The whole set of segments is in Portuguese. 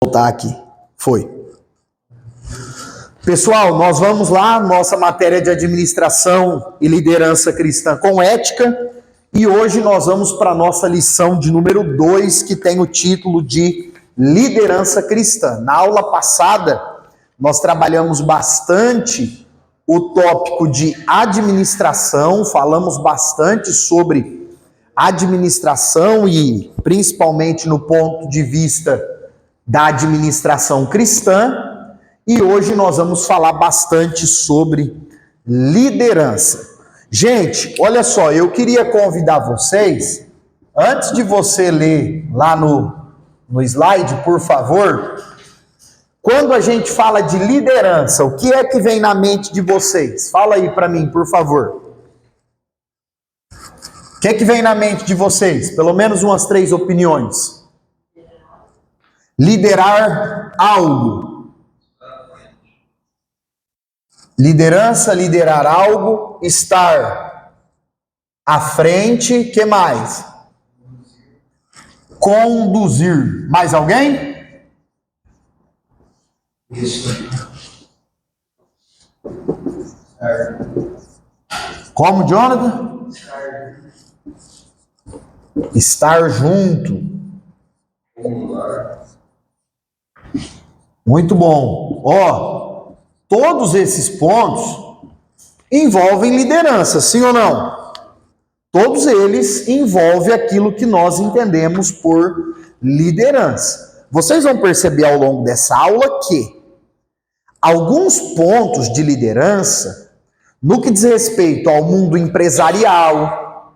voltar aqui. Foi. Pessoal, nós vamos lá, nossa matéria de administração e liderança cristã com ética, e hoje nós vamos para a nossa lição de número 2, que tem o título de liderança cristã. Na aula passada, nós trabalhamos bastante o tópico de administração, falamos bastante sobre administração e principalmente no ponto de vista da administração cristã. E hoje nós vamos falar bastante sobre liderança. Gente, olha só, eu queria convidar vocês, antes de você ler lá no slide, por favor, quando a gente fala de liderança, o que é que vem na mente de vocês? Fala aí para mim, por favor. O que é que vem na mente de vocês? Pelo menos umas 3 opiniões. Liderar algo. Liderança, liderar algo, estar à frente, que mais? Conduzir. Mais alguém? Como, Jonathan? Estar junto. Muito bom. Ó, todos esses pontos envolvem liderança, sim ou não? Todos eles envolvem aquilo que nós entendemos por liderança. Vocês vão perceber ao longo dessa aula que alguns pontos de liderança, no que diz respeito ao mundo empresarial,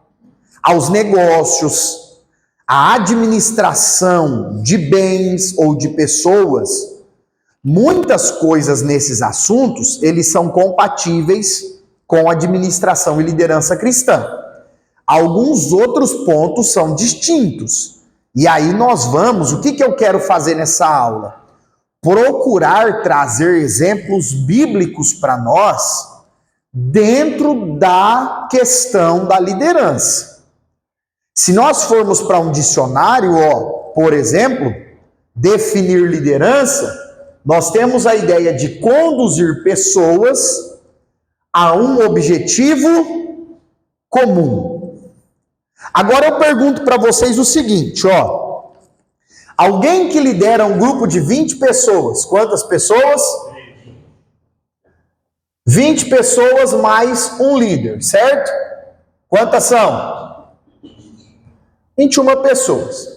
aos negócios, à administração de bens ou de pessoas, muitas coisas nesses assuntos, eles são compatíveis com administração e liderança cristã. Alguns outros pontos são distintos. E aí nós vamos, o que eu quero fazer nessa aula? Procurar trazer exemplos bíblicos para nós dentro da questão da liderança. Se nós formos para um dicionário, por exemplo, definir liderança, nós temos a ideia de conduzir pessoas a um objetivo comum. Agora eu pergunto para vocês o seguinte, alguém que lidera um grupo de 20 pessoas, quantas pessoas? 20 pessoas mais um líder, certo? Quantas são? 21 pessoas.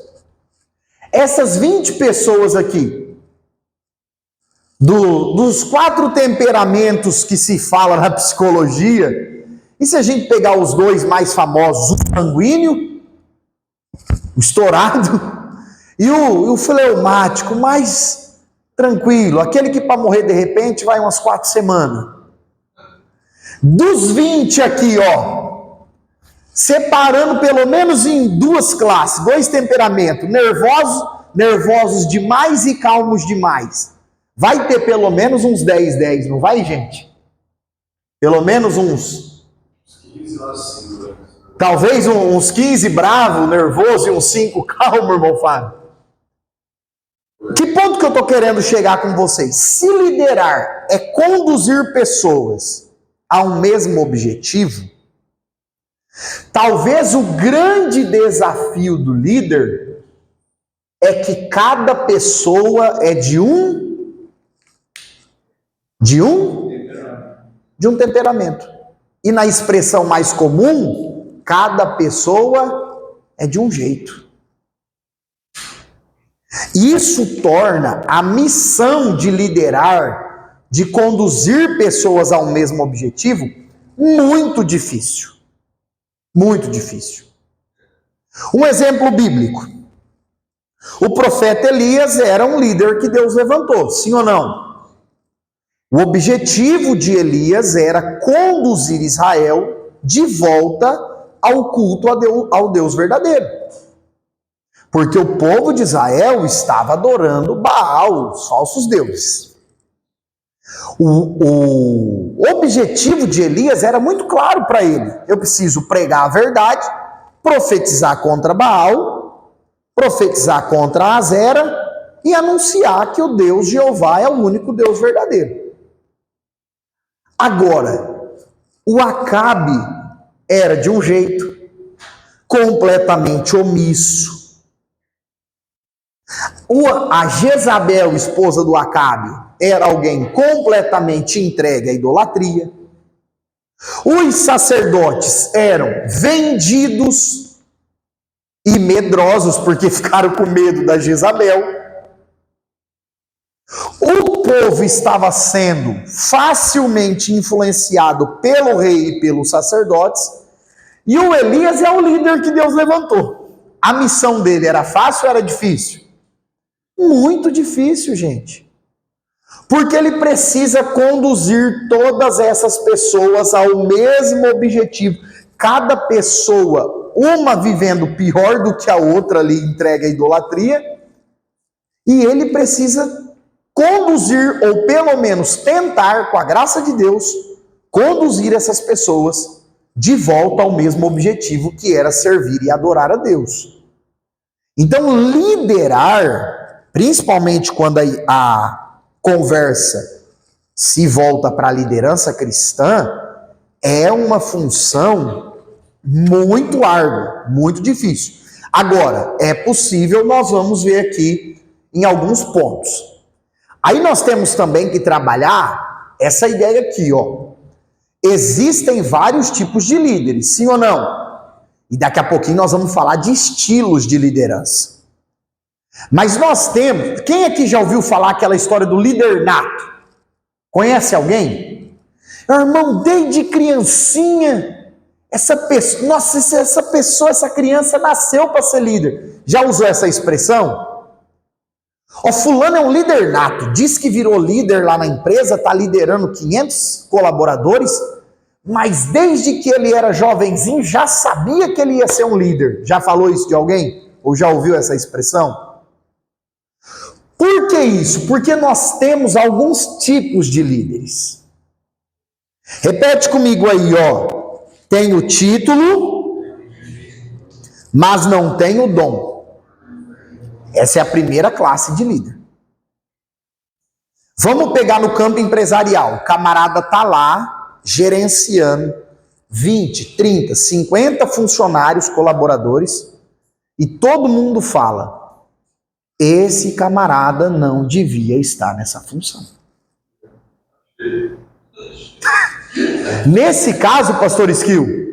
Essas 20 pessoas aqui, dos 4 temperamentos que se fala na psicologia, e se a gente pegar os 2 mais famosos, o sanguíneo, o estourado, e o fleumático, mais tranquilo, aquele que para morrer de repente vai umas 4 semanas. Dos 20 aqui, separando pelo menos em 2 classes, 2 temperamentos, nervosos demais e calmos demais. Vai ter pelo menos uns 10, não vai, gente? Pelo menos uns... Talvez uns 15 bravo, nervoso e uns 5 calmo, irmão Fábio. Que ponto que eu estou querendo chegar com vocês? Se liderar é conduzir pessoas a um mesmo objetivo, talvez o grande desafio do líder é que cada pessoa é de um temperamento. E na expressão mais comum, cada pessoa é de um jeito. Isso torna a missão de liderar, de conduzir pessoas ao mesmo objetivo, muito difícil. Muito difícil. Um exemplo bíblico. O profeta Elias era um líder que Deus levantou, sim ou não? O objetivo de Elias era conduzir Israel de volta ao culto ao Deus verdadeiro. Porque o povo de Israel estava adorando Baal, os falsos deuses. O objetivo de Elias era muito claro para ele. Eu preciso pregar a verdade, profetizar contra Baal, profetizar contra Azera e anunciar que o Deus Jeová é o único Deus verdadeiro. Agora, o Acabe era de um jeito completamente omisso. A Jezabel, esposa do Acabe, era alguém completamente entregue à idolatria. Os sacerdotes eram vendidos e medrosos, porque ficaram com medo da Jezabel. O povo estava sendo facilmente influenciado pelo rei e pelos sacerdotes, e o Elias é o líder que Deus levantou. A missão dele era fácil ou era difícil? Muito difícil, gente. Porque ele precisa conduzir todas essas pessoas ao mesmo objetivo. Cada pessoa, uma vivendo pior do que a outra ali, entregue à idolatria, e ele precisa conduzir, ou pelo menos tentar, com a graça de Deus, conduzir essas pessoas de volta ao mesmo objetivo, que era servir e adorar a Deus. Então, liderar, principalmente quando a conversa se volta para a liderança cristã, é uma função muito árdua, muito difícil. Agora, é possível, nós vamos ver aqui em alguns pontos. Aí nós temos também que trabalhar essa ideia aqui, ó. Existem vários tipos de líderes, sim ou não? E daqui a pouquinho nós vamos falar de estilos de liderança. Mas nós temos... Quem aqui já ouviu falar aquela história do líder nato? Conhece alguém? Irmão, desde criancinha, essa pessoa... Nossa, essa pessoa, essa criança nasceu para ser líder. Já usou essa expressão? Ó, fulano é um líder nato, diz que virou líder lá na empresa, está liderando 500 colaboradores, mas desde que ele era jovenzinho já sabia que ele ia ser um líder. Já falou isso de alguém? Ou já ouviu essa expressão? Por que isso? Porque nós temos alguns tipos de líderes. Repete comigo aí, ó. Tem o título, mas não tem o dom. Essa é a primeira classe de líder. Vamos pegar no campo empresarial. O camarada está lá, gerenciando 20, 30, 50 funcionários, colaboradores, e todo mundo fala, esse camarada não devia estar nessa função. Nesse caso, pastor Esquil,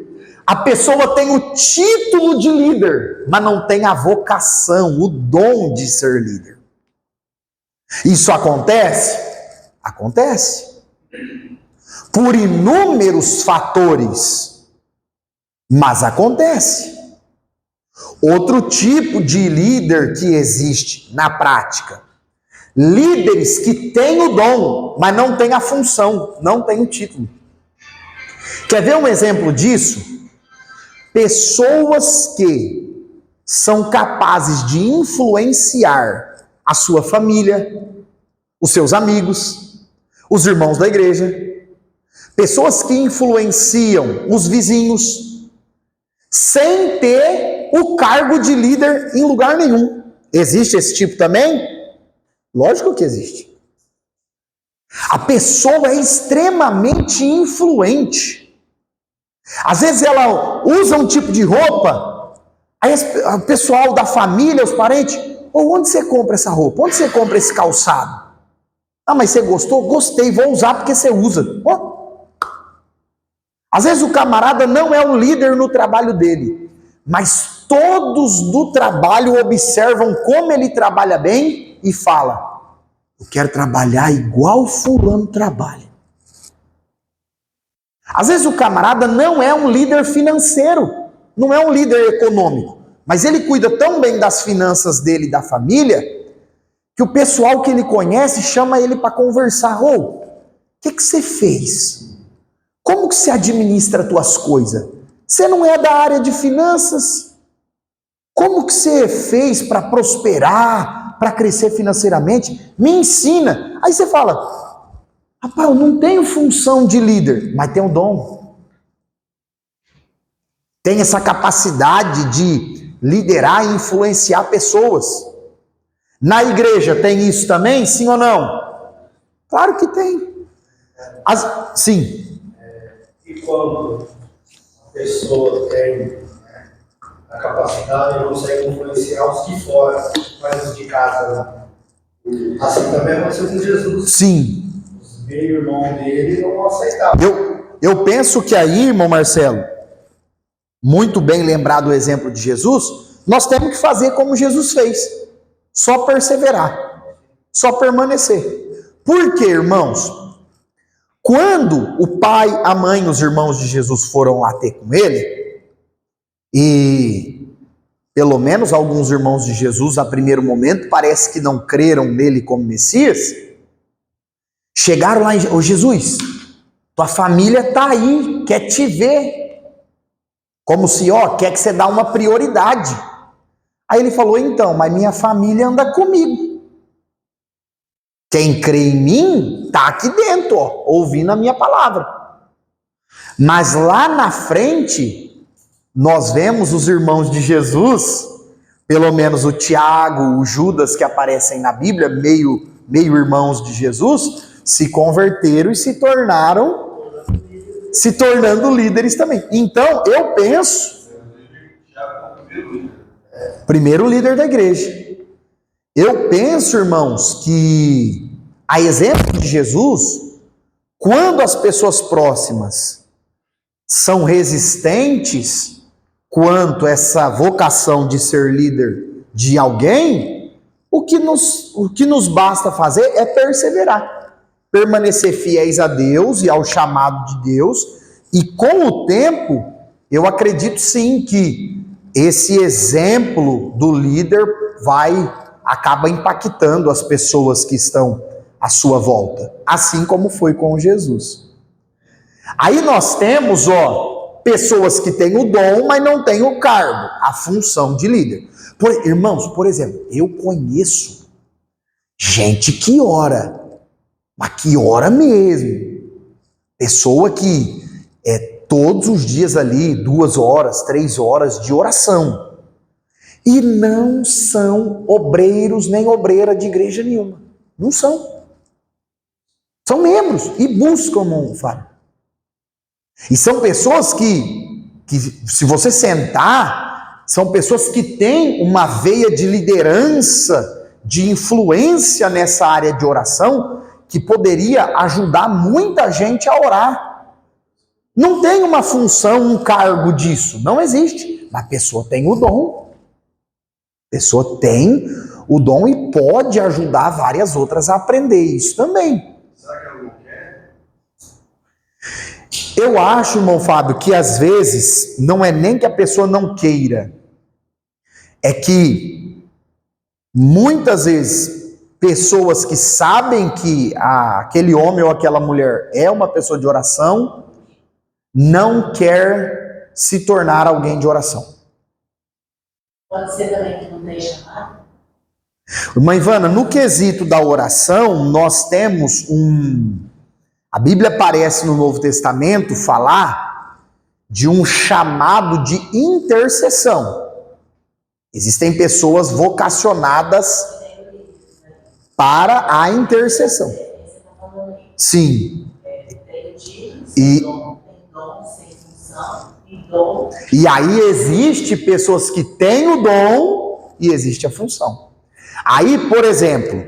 a pessoa tem o título de líder, mas não tem a vocação, o dom de ser líder. Isso acontece? Acontece. Por inúmeros fatores, mas acontece. Outro tipo de líder que existe na prática, líderes que têm o dom, mas não têm a função, não têm o título. Quer ver um exemplo disso? Pessoas que são capazes de influenciar a sua família, os seus amigos, os irmãos da igreja, pessoas que influenciam os vizinhos, sem ter o cargo de líder em lugar nenhum. Existe esse tipo também? Lógico que existe. A pessoa é extremamente influente. Às vezes ela usa um tipo de roupa, aí o pessoal da família, os parentes, onde você compra essa roupa? Onde você compra esse calçado? Ah, mas você gostou? Gostei, vou usar porque você usa. Às vezes o camarada não é um líder no trabalho dele, mas todos do trabalho observam como ele trabalha bem e fala, eu quero trabalhar igual fulano trabalha. Às vezes o camarada não é um líder financeiro, não é um líder econômico, mas ele cuida tão bem das finanças dele e da família, que o pessoal que ele conhece chama ele para conversar. O que você fez? Como que você administra as tuas coisas? Você não é da área de finanças? Como que você fez para prosperar, para crescer financeiramente? Me ensina. Aí você fala, rapaz, eu não tenho função de líder, mas tenho dom. Tem essa capacidade de liderar e influenciar pessoas. Na igreja tem isso também, sim ou não? Claro que tem. Sim. E quando a pessoa tem a capacidade de consegue influenciar os de fora, mas os de casa não. Assim também aconteceu com Jesus. Sim. Os meio-irmãos dele não aceitavam. Eu penso que aí, irmão Marcelo, muito bem lembrado o exemplo de Jesus, nós temos que fazer como Jesus fez. Só perseverar. Só permanecer. Por quê, irmãos? Quando o pai, a mãe, os irmãos de Jesus foram lá ter com ele, e pelo menos alguns irmãos de Jesus, a primeiro momento, parece que não creram nele como Messias, chegaram lá e, ô Jesus, tua família está aí, quer te ver, como se, quer que você dá uma prioridade. Aí ele falou, então, mas minha família anda comigo. Quem crê em mim, está aqui dentro, ouvindo a minha palavra. Mas lá na frente, nós vemos os irmãos de Jesus, pelo menos o Tiago, o Judas, que aparecem na Bíblia, meio irmãos de Jesus, se converteram e se tornando líderes também. Então, eu penso, primeiro líder da igreja. Eu penso, irmãos, que a exemplo de Jesus, quando as pessoas próximas são resistentes quanto a essa vocação de ser líder de alguém, o que nos basta fazer é perseverar, permanecer fiéis a Deus e ao chamado de Deus, e com o tempo, eu acredito sim que esse exemplo do líder acaba impactando as pessoas que estão à sua volta, assim como foi com Jesus. Aí nós temos, pessoas que têm o dom, mas não têm o cargo, a função de líder. Irmãos, por exemplo, eu conheço gente que ora, mas que ora mesmo. Pessoa que todos os dias ali, 2 horas, 3 horas de oração. E não são obreiros nem obreira de igreja nenhuma. Não são. São membros e buscam um Fábio. E são pessoas que, se você sentar, são pessoas que têm uma veia de liderança, de influência nessa área de oração, que poderia ajudar muita gente a orar. Não tem uma função, um cargo disso. Não existe. Mas a pessoa tem o dom. A pessoa tem o dom e pode ajudar várias outras a aprender isso também. Será que ela não quer? Eu acho, irmão Fábio, que às vezes não é nem que a pessoa não queira, é que muitas vezes pessoas que sabem que aquele homem ou aquela mulher é uma pessoa de oração, não quer se tornar alguém de oração. Pode ser também que não tem chamado? Irmã Ivana, no quesito da oração, nós temos a Bíblia parece no Novo Testamento falar de um chamado de intercessão. Existem pessoas vocacionadas para a intercessão. Sim. E aí existe pessoas que têm o dom e existe a função. Aí, por exemplo,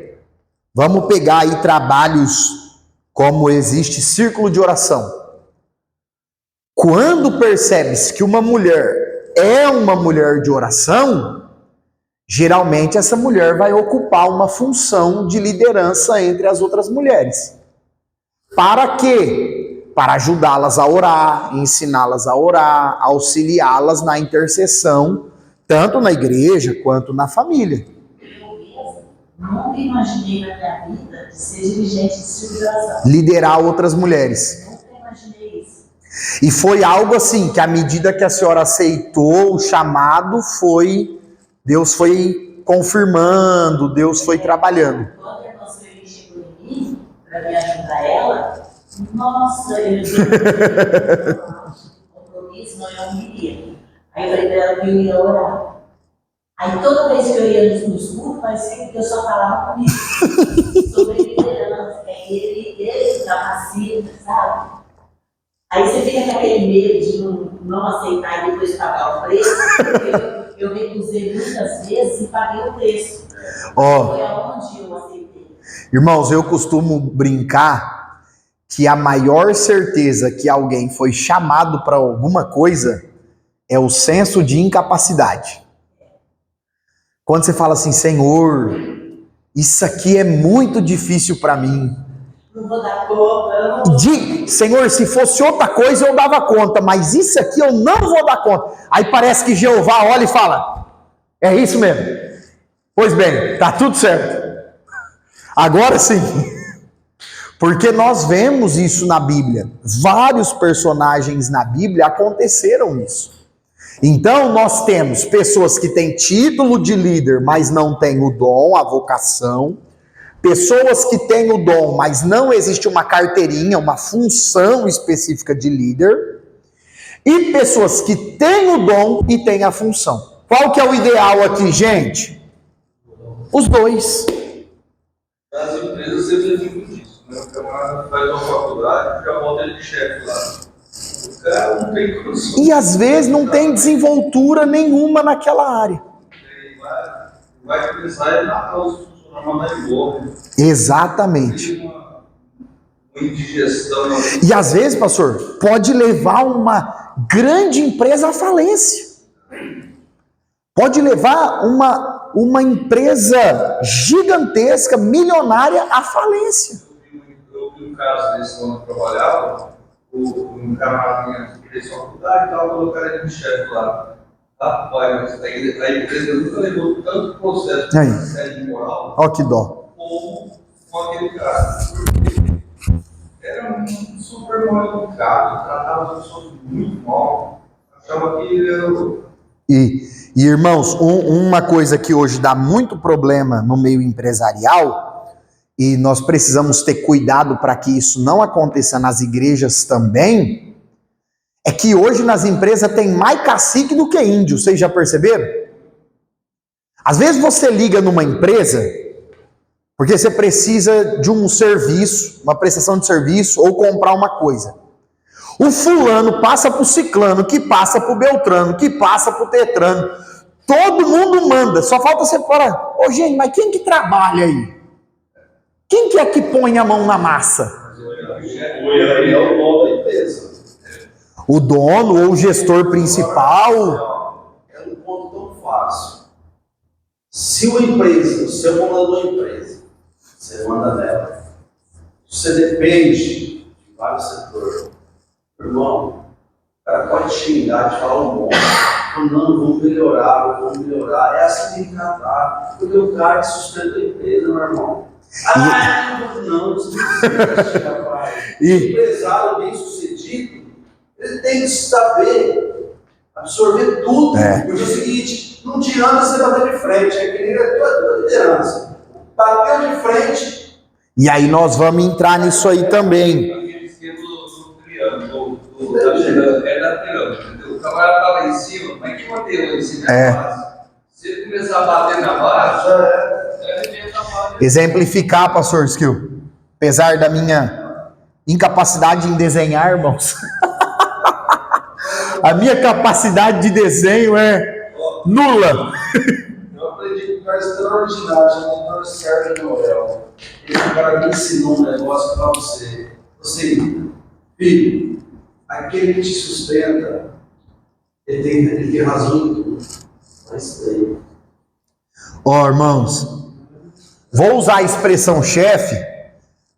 vamos pegar aí trabalhos como existe círculo de oração. Quando percebe-se que uma mulher é uma mulher de oração, geralmente essa mulher vai ocupar uma função de liderança entre as outras mulheres. Para quê? Para ajudá-las a orar, ensiná-las a orar, auxiliá-las na intercessão, tanto na igreja quanto na família. Nunca imaginei na minha vida de ser dirigente de civilização. Liderar outras mulheres. Nunca imaginei isso. E foi algo assim, que à medida que a senhora aceitou o chamado, Deus foi confirmando, Deus foi trabalhando. Quando a irmã Sueli chegou em mim, para me ajudar ela, nossa, eu disse, compromisso, não, eu não queria. Aí eu falei para ela que eu ia orar. Aí toda vez que eu ia nos cultos, parecia que Deus só falava comigo. Sobre liderança, ele capacita, sabe? Aí você fica com aquele medo de não aceitar e depois pagar o preço. Eu recusei muitas vezes e paguei o preço. Foi aonde eu aceitei. Irmãos, eu costumo brincar que a maior certeza que alguém foi chamado para alguma coisa é o senso de incapacidade. Quando você fala assim, Senhor, isso aqui é muito difícil para mim. Não vou dar conta. Senhor, se fosse outra coisa eu dava conta, mas isso aqui eu não vou dar conta. Aí parece que Jeová olha e fala, é isso mesmo. Pois bem, tá tudo certo. Agora sim. Porque nós vemos isso na Bíblia. Vários personagens na Bíblia aconteceram isso. Então nós temos pessoas que têm título de líder, mas não têm o dom, a vocação. Pessoas que têm o dom, mas não existe uma carteirinha, uma função específica de líder. E pessoas que têm o dom e têm a função. Qual que é o ideal aqui, gente? Os dois. As empresas sempre vivem disso, né? O camarada faz uma faculdade, já bota ele de chefe lá. O cara não tem condição. E às vezes não tem desenvoltura nenhuma naquela área. Vai começar a matar os funcionários, mandar embora. Exatamente. Uma indigestão. E às vezes, pastor, pode levar uma grande empresa à falência. Pode levar uma empresa gigantesca, milionária, à falência. Eu vi um caso desse quando eu trabalhava, um camarada que fez faculdade e tal, colocaram ele de chefe lá. Rapaz, mas a empresa nunca levou tanto processo de assédio moral. Olha que dó. Como com aquele cara. Era um super mal educado, tratava as pessoas muito mal. Achava que ele era o... E irmãos, uma coisa que hoje dá muito problema no meio empresarial, e nós precisamos ter cuidado para que isso não aconteça nas igrejas também, é que hoje nas empresas tem mais cacique do que índio, vocês já perceberam? Às vezes você liga numa empresa, porque você precisa de um serviço, uma prestação de serviço, ou comprar uma coisa. O fulano passa pro ciclano, que passa pro beltrano, que passa pro tetrano. Todo mundo manda, só falta você falar, ô gente, mas quem que trabalha aí? Quem que é que põe a mão na massa? É o dono da empresa. O dono ou o gestor principal? É um ponto tão fácil. Se uma empresa, o seu comandador da empresa, você manda nela, você depende de vários setores. Irmão, o cara pode xingar, te falar um monte. Não, vamos melhorar. É assim que tem que tratar. Porque o cara que sustenta a empresa, meu irmão. Não, você não precisa, rapaz. O empresário bem sucedido, ele tem que saber absorver tudo. Porque é o seguinte, não adianta você bater de frente, é que nem a tua liderança. Bateu de frente. E aí nós vamos entrar nisso aí também. Aquele esquema do triângulo, é da triângulo. O camarada tá lá em cima, mas quem bateu lá em cima é a base. Se ele começar a bater na base, exemplificar, pastor Skill, apesar da minha incapacidade em desenhar, irmãos, a minha capacidade de desenho é nula. Eu aprendi com um cara extraordinário, chamado Sérgio Noel. Esse cara me ensinou um negócio para você. Você, filho, aquele que te sustenta, ele tem razão em tudo. Mas tem. Ó, irmãos, vou usar a expressão chefe,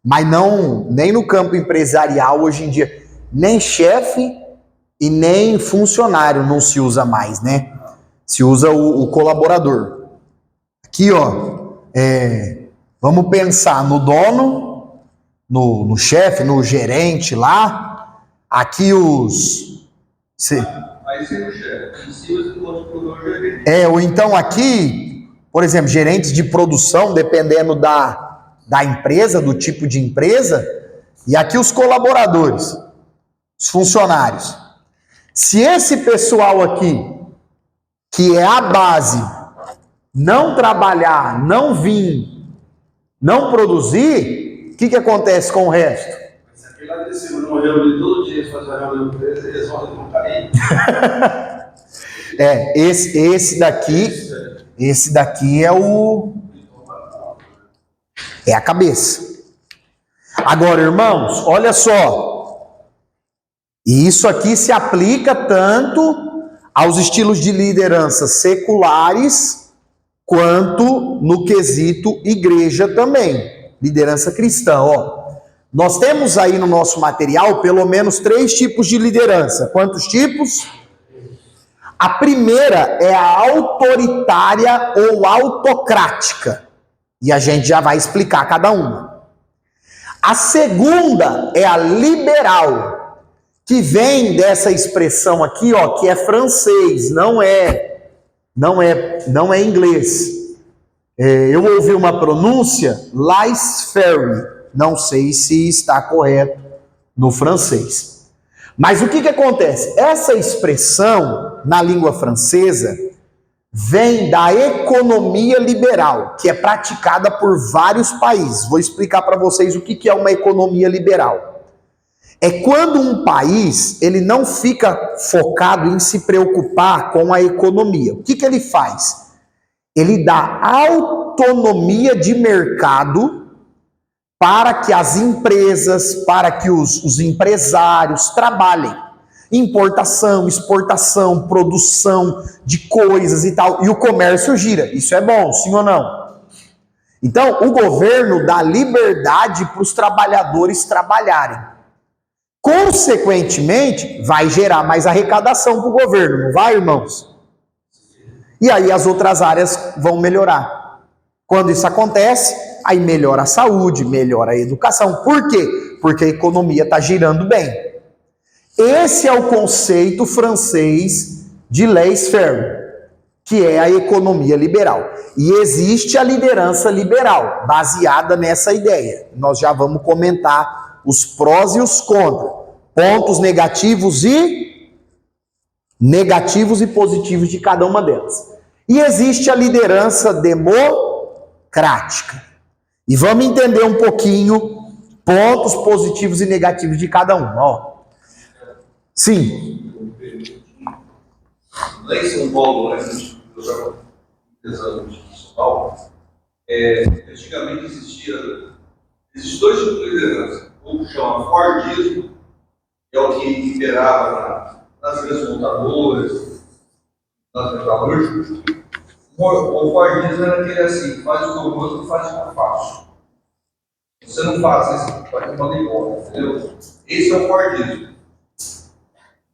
mas não nem no campo empresarial hoje em dia. Nem chefe e nem funcionário não se usa mais, né? Se usa o colaborador. Aqui, ó, vamos pensar no dono, no chefe, no gerente lá. Aqui os... Aí você é o chefe, em cima você pode o gerente. Ou então aqui, por exemplo, gerentes de produção, dependendo da empresa, do tipo de empresa, e aqui os colaboradores, os funcionários. Se esse pessoal aqui, que é a base, não trabalhar, não vir, não produzir, o que acontece com o resto? Se aquele lá de cima não reunir todo dia, eles fazem uma reunião com eles, eles vão cair. Esse daqui é a cabeça. Agora, irmãos, olha só. E isso aqui se aplica tanto aos estilos de liderança seculares, quanto no quesito igreja também. Liderança cristã, ó. Nós temos aí no nosso material pelo menos 3 tipos de liderança. Quantos tipos? A primeira é a autoritária ou autocrática. E a gente já vai explicar cada uma. A segunda é a liberal, que vem dessa expressão aqui, ó, que é francês, não é inglês. Eu ouvi uma pronúncia, laissez-faire, não sei se está correto no francês. Mas o que acontece? Essa expressão na língua francesa vem da economia liberal, que é praticada por vários países. Vou explicar para vocês o que é uma economia liberal. É quando um país ele não fica focado em se preocupar com a economia. O que ele faz? Ele dá autonomia de mercado para que as empresas, para que os empresários trabalhem. Importação, exportação, produção de coisas e tal. E o comércio gira. Isso é bom, sim ou não? Então, o governo dá liberdade para os trabalhadores trabalharem. Consequentemente, vai gerar mais arrecadação para o governo, não vai, irmãos? E aí as outras áreas vão melhorar. Quando isso acontece, aí melhora a saúde, melhora a educação. Por quê? Porque a economia está girando bem. Esse é o conceito francês de laissez-faire, que é a economia liberal. E existe a liderança liberal, baseada nessa ideia. Nós já vamos comentar os prós e os contras, pontos negativos e positivos de cada uma delas. E existe a liderança democrática. E vamos entender um pouquinho pontos positivos e negativos de cada um. Ó. Sim. Lá em São Paulo, né, eu já pensando em São Paulo, antigamente existem 2 tipos de liderança. Um chama Fordismo, que é o que imperava nas grandes montadoras, nas metalúrgicas. O Fordismo era aquele assim, faz o que eu gosto, faz o que eu faço. Você não faz isso, vai te mandar embora, entendeu? Esse é o Fordismo.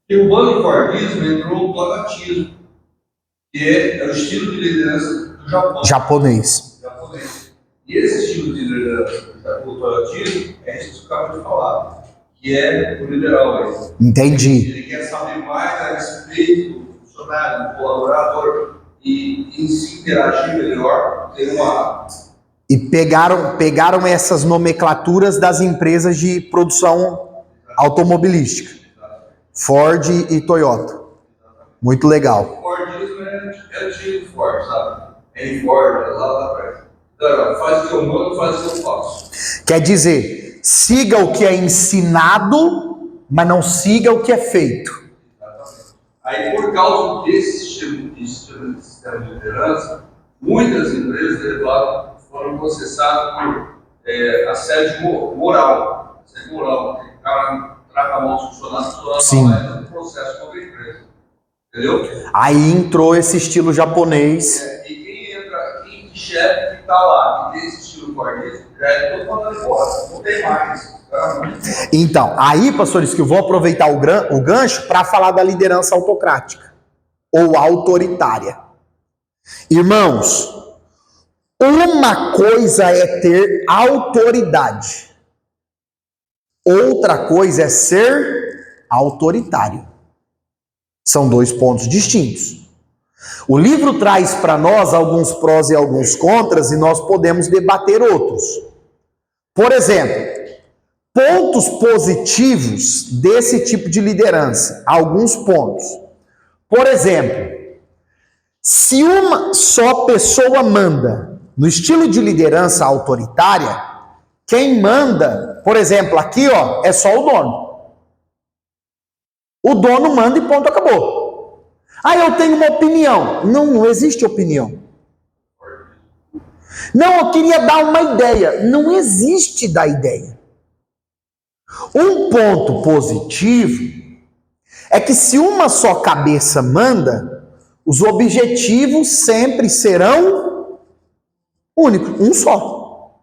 E o banco-fordismo entrou no planatismo, que é o estilo de liderança do Japão. Japonês. E esse estilo de liderança do planatismo é isso que você acaba de falar, que é o liberal. Entendi. Ele quer saber mais a respeito do funcionário, do colaborador, e se interagir melhor, ter uma... E pegaram essas nomenclaturas das empresas de produção automobilística. Ford e Toyota. Muito legal. O Fordismo é o estilo Ford, sabe? É Ford, lá atrás. Então, faz o que eu mando, faz o que eu faço. Quer dizer, siga o que é ensinado, mas não siga o que é feito. Exatamente. Aí, por causa desse estilo de sistema de liderança, muitas empresas derivadas foram processadas por assédio moral. Assédio moral, porque o cara trata mal os funcionários, sim, é um processo contra a empresa. Entendeu? Aí entrou esse estilo japonês. E quem entra, quem chefe que está lá, que tem esse estilo Fordismo, já é todo mandado embora, não tem mais. Então, aí, pastores, que eu vou aproveitar o gancho para falar da liderança autocrática ou autoritária. Irmãos, uma coisa é ter autoridade, outra coisa é ser autoritário. São 2 pontos distintos. O livro traz para nós alguns prós e alguns contras e nós podemos debater outros. Por exemplo, pontos positivos desse tipo de liderança. Alguns pontos. Por exemplo, Se uma só pessoa manda, no estilo de liderança autoritária, quem manda, por exemplo, aqui ó, é só o dono. O dono manda e ponto, acabou. Ah, eu tenho uma opinião. Não, não existe opinião. Não, eu queria dar uma ideia. Não existe dar ideia. Um ponto positivo é que se uma só cabeça manda, os objetivos sempre serão únicos, um só.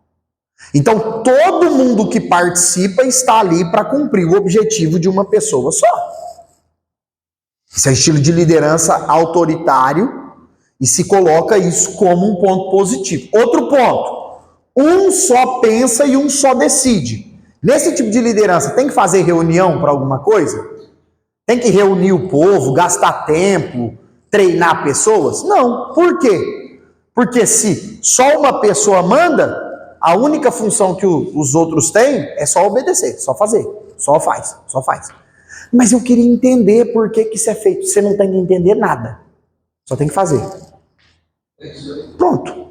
Então, todo mundo que participa está ali para cumprir o objetivo de uma pessoa só. Esse é o estilo de liderança autoritário e se coloca isso como um ponto positivo. Outro ponto, um só pensa e um só decide. Nesse tipo de liderança, tem que fazer reunião para alguma coisa? Tem que reunir o povo, gastar tempo, treinar pessoas? Não. Por quê? Porque se só uma pessoa manda, a única função que os outros têm é só obedecer, só fazer, só faz. Mas eu queria entender por que isso é feito. Você não tem que entender nada, só tem que fazer. Pronto.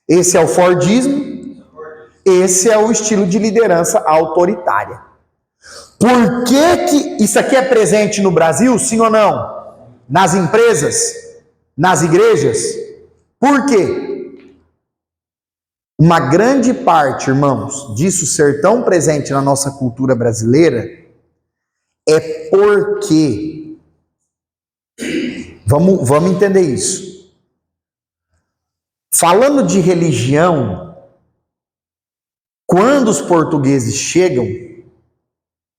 Esse é o Fordismo, esse é o estilo de liderança autoritária. Por que isso aqui é presente no Brasil, sim ou não? Nas empresas? Nas igrejas? Por quê? Uma grande parte, irmãos, disso ser tão presente na nossa cultura brasileira é porque, vamos entender isso. Falando de religião, quando os portugueses chegam,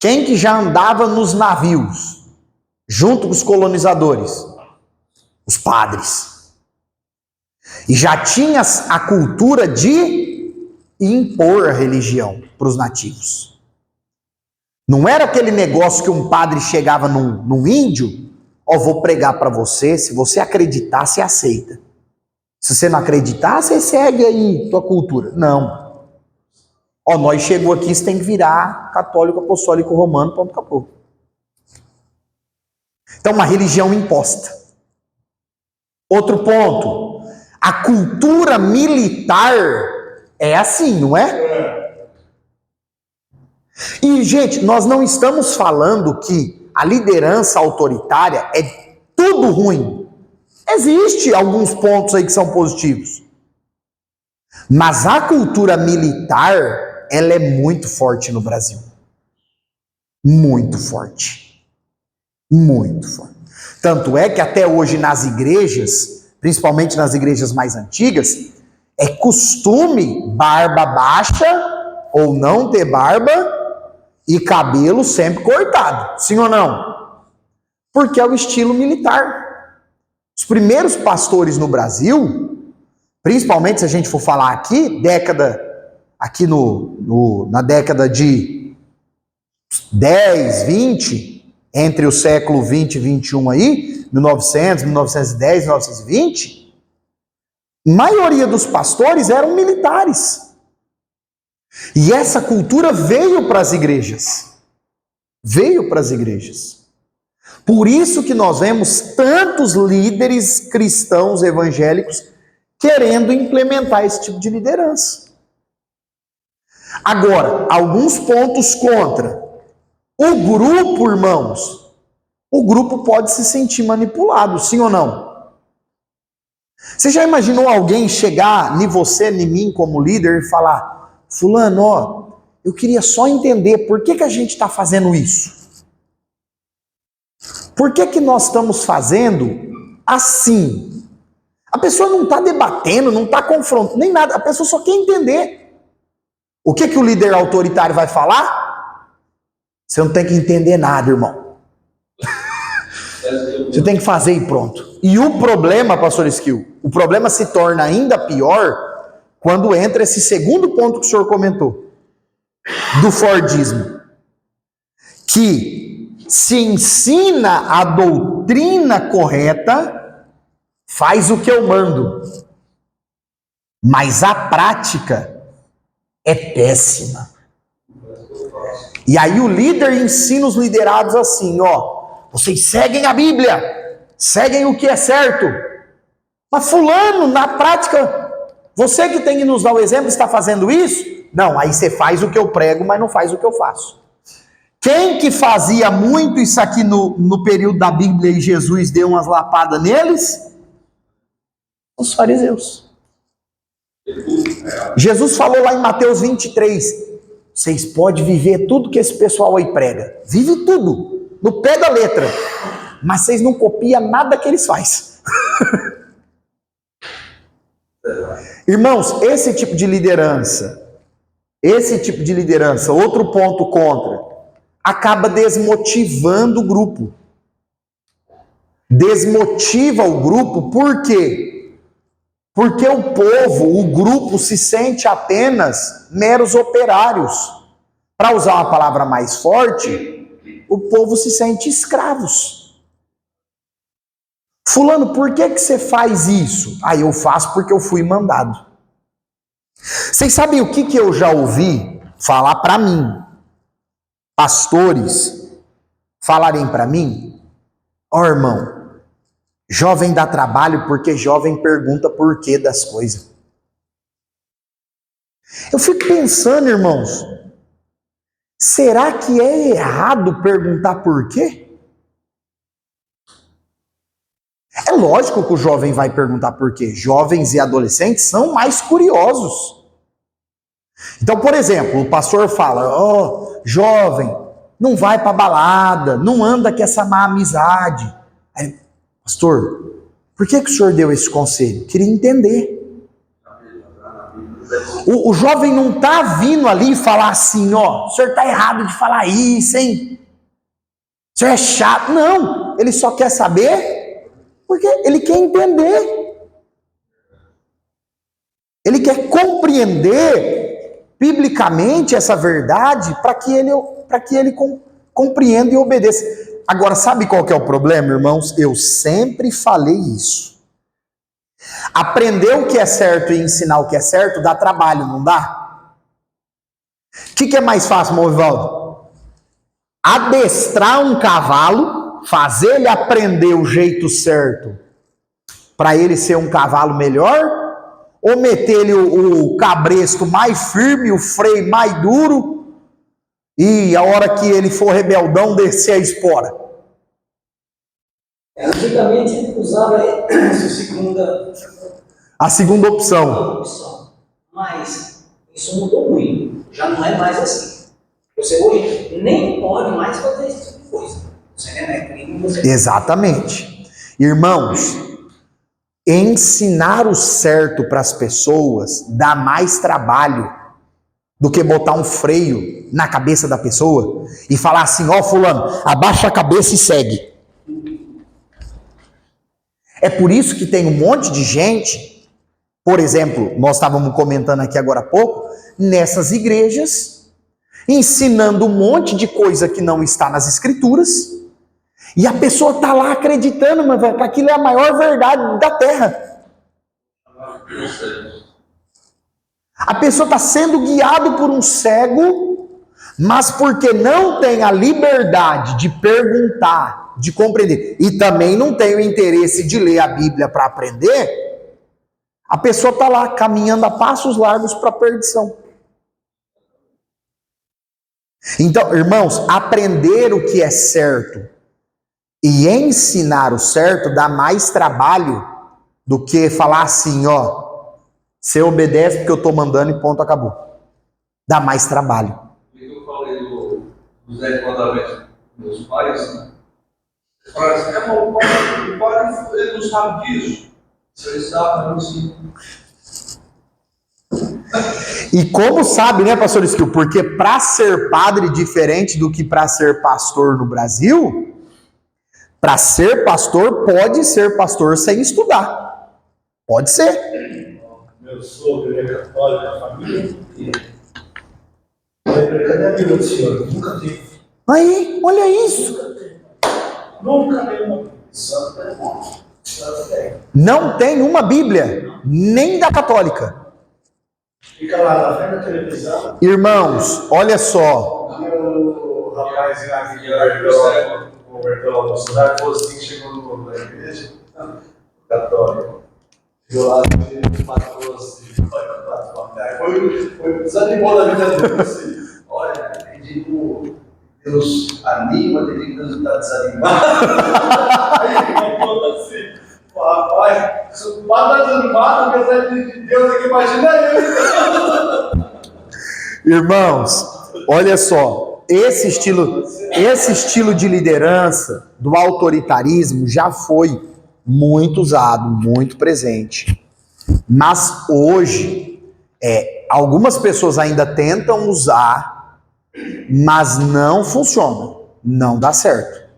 quem que já andava nos navios, junto com os colonizadores? Os padres. E já tinha a cultura de impor a religião para os nativos. Não era aquele negócio que um padre chegava num índio, ó, vou pregar para você, se você acreditar, você aceita. Se você não acreditar, você segue aí tua cultura. Não. Ó, nós chegou aqui, você tem que virar católico, apostólico, romano, ponto, acabou. Então, uma religião imposta. Outro ponto, a cultura militar é assim, não é? E, gente, nós não estamos falando que a liderança autoritária é tudo ruim. Existe alguns pontos aí que são positivos. Mas a cultura militar, ela é muito forte no Brasil. Muito forte. Muito forte. Tanto é que até hoje nas igrejas, principalmente nas igrejas mais antigas, é costume barba baixa ou não ter barba e cabelo sempre cortado. Sim ou não? Porque é o estilo militar. Os primeiros pastores no Brasil, principalmente se a gente for falar aqui, na década de 10, 20, entre o século 20 e 21 aí, 1900, 1910, 1920, a maioria dos pastores eram militares. E essa cultura veio para as igrejas. Veio para as igrejas. Por isso que nós vemos tantos líderes cristãos evangélicos querendo implementar esse tipo de liderança. Agora, alguns pontos contra. O grupo, irmãos, o grupo pode se sentir manipulado, sim ou não? Você já imaginou alguém chegar em você, em mim como líder e falar: fulano, ó, eu queria só entender por que a gente está fazendo isso? Por que nós estamos fazendo assim? A pessoa não está debatendo, não está confrontando, nem nada. A pessoa só quer entender. O que o líder autoritário vai falar? Você não tem que entender nada, irmão. Você tem que fazer e pronto. E o problema, pastor Skill, o problema se torna ainda pior quando entra esse segundo ponto que o senhor comentou, do Fordismo. Que se ensina a doutrina correta, faz o que eu mando. Mas a prática é péssima. E aí o líder ensina os liderados assim, ó, vocês seguem a Bíblia, seguem o que é certo, Mas fulano, na prática, você que tem que nos dar o exemplo, está fazendo isso? Não, aí você faz o que eu prego, mas não faz o que eu faço. Quem que fazia muito isso aqui no período da Bíblia e Jesus deu umas lapadas neles? Os fariseus. Jesus falou lá em Mateus 23, vocês podem viver tudo que esse pessoal aí prega. Vive tudo, no pé da letra. Mas vocês não copiam nada que eles fazem. Irmãos, esse tipo de liderança, outro ponto contra, acaba desmotivando o grupo. Desmotiva o grupo, por quê? Porque o povo, o grupo, se sente apenas meros operários. Para usar uma palavra mais forte, o povo se sente escravos. Fulano, por que você faz isso? Ah, eu faço porque eu fui mandado. Vocês sabem o que eu já ouvi falar para mim? Pastores falarem para mim: ó, irmão, jovem dá trabalho porque jovem pergunta por quê das coisas. Eu fico pensando, irmãos, será que é errado perguntar por quê? É lógico que o jovem vai perguntar por quê. Jovens e adolescentes são mais curiosos. Então, por exemplo, o pastor fala: ó, jovem, não vai para balada, não anda com essa má amizade. Aí, pastor, por que o senhor deu esse conselho? Queria entender. O jovem não está vindo ali falar assim: ó, o senhor está errado de falar isso, hein? O senhor é chato. Não, ele só quer saber porque ele quer entender. Ele quer compreender biblicamente essa verdade para que ele compreenda e obedeça. Agora, sabe qual que é o problema, irmãos? Eu sempre falei isso. Aprender o que é certo e ensinar o que é certo dá trabalho, não dá? O que é mais fácil, Movivaldo? Adestrar um cavalo, fazer ele aprender o jeito certo para ele ser um cavalo melhor, ou meter ele o cabresto mais firme, o freio mais duro, e a hora que ele for rebeldão, descer a espora? Antigamente usava a segunda opção. Mas isso mudou muito. Já não é mais assim. Você hoje nem pode mais fazer esse tipo de coisa. Você é crime, você... Exatamente. Irmãos, ensinar o certo para as pessoas dá mais trabalho do que botar um freio na cabeça da pessoa e falar assim: ó, fulano, abaixa a cabeça e segue. É por isso que tem um monte de gente, por exemplo, nós estávamos comentando aqui agora há pouco, nessas igrejas, ensinando um monte de coisa que não está nas escrituras, e a pessoa está lá acreditando, mas que aquilo é a maior verdade da terra. A pessoa está sendo guiada por um cego, mas porque não tem a liberdade de perguntar, de compreender, e também não tem o interesse de ler a Bíblia para aprender, a pessoa está lá caminhando a passos largos para a perdição. Então, irmãos, aprender o que é certo e ensinar o certo dá mais trabalho do que falar assim: ó, você obedece porque eu estou mandando e ponto, acabou. Dá mais trabalho. Eu falei dos 10 mandamentos dos meus pais, né? Fala assim: o pai ele não sabe disso. Se ele sabe, não sim. E como sabe, né, pastor Skill? Porque para ser padre, diferente do que para ser pastor no Brasil, para ser pastor, pode ser pastor sem estudar. Pode ser. Meu sogro é católico, a família inteira. Cadê a Bíblia do senhor? Nunca teve. Aí, olha isso. Nunca teve uma Bíblia. Não tem uma Bíblia, nem da católica. Fica lá na frente da televisão. Irmãos, olha só. E o rapaz lá que converteu ao Bolsonaro falou assim: chegou na igreja católica. chegou lá, matou assim, foi desanimou na vida dele, assim. Olha, entendi que Deus anima, entendi que Deus está desanimado. Aí ele falou assim, rapaz, se o padre está desanimado, apesar de Deus aqui, imagina ele. Irmãos, olha só, esse estilo de liderança, do autoritarismo, já foi muito usado, muito presente. Mas hoje, algumas pessoas ainda tentam usar, mas não funciona, não dá certo.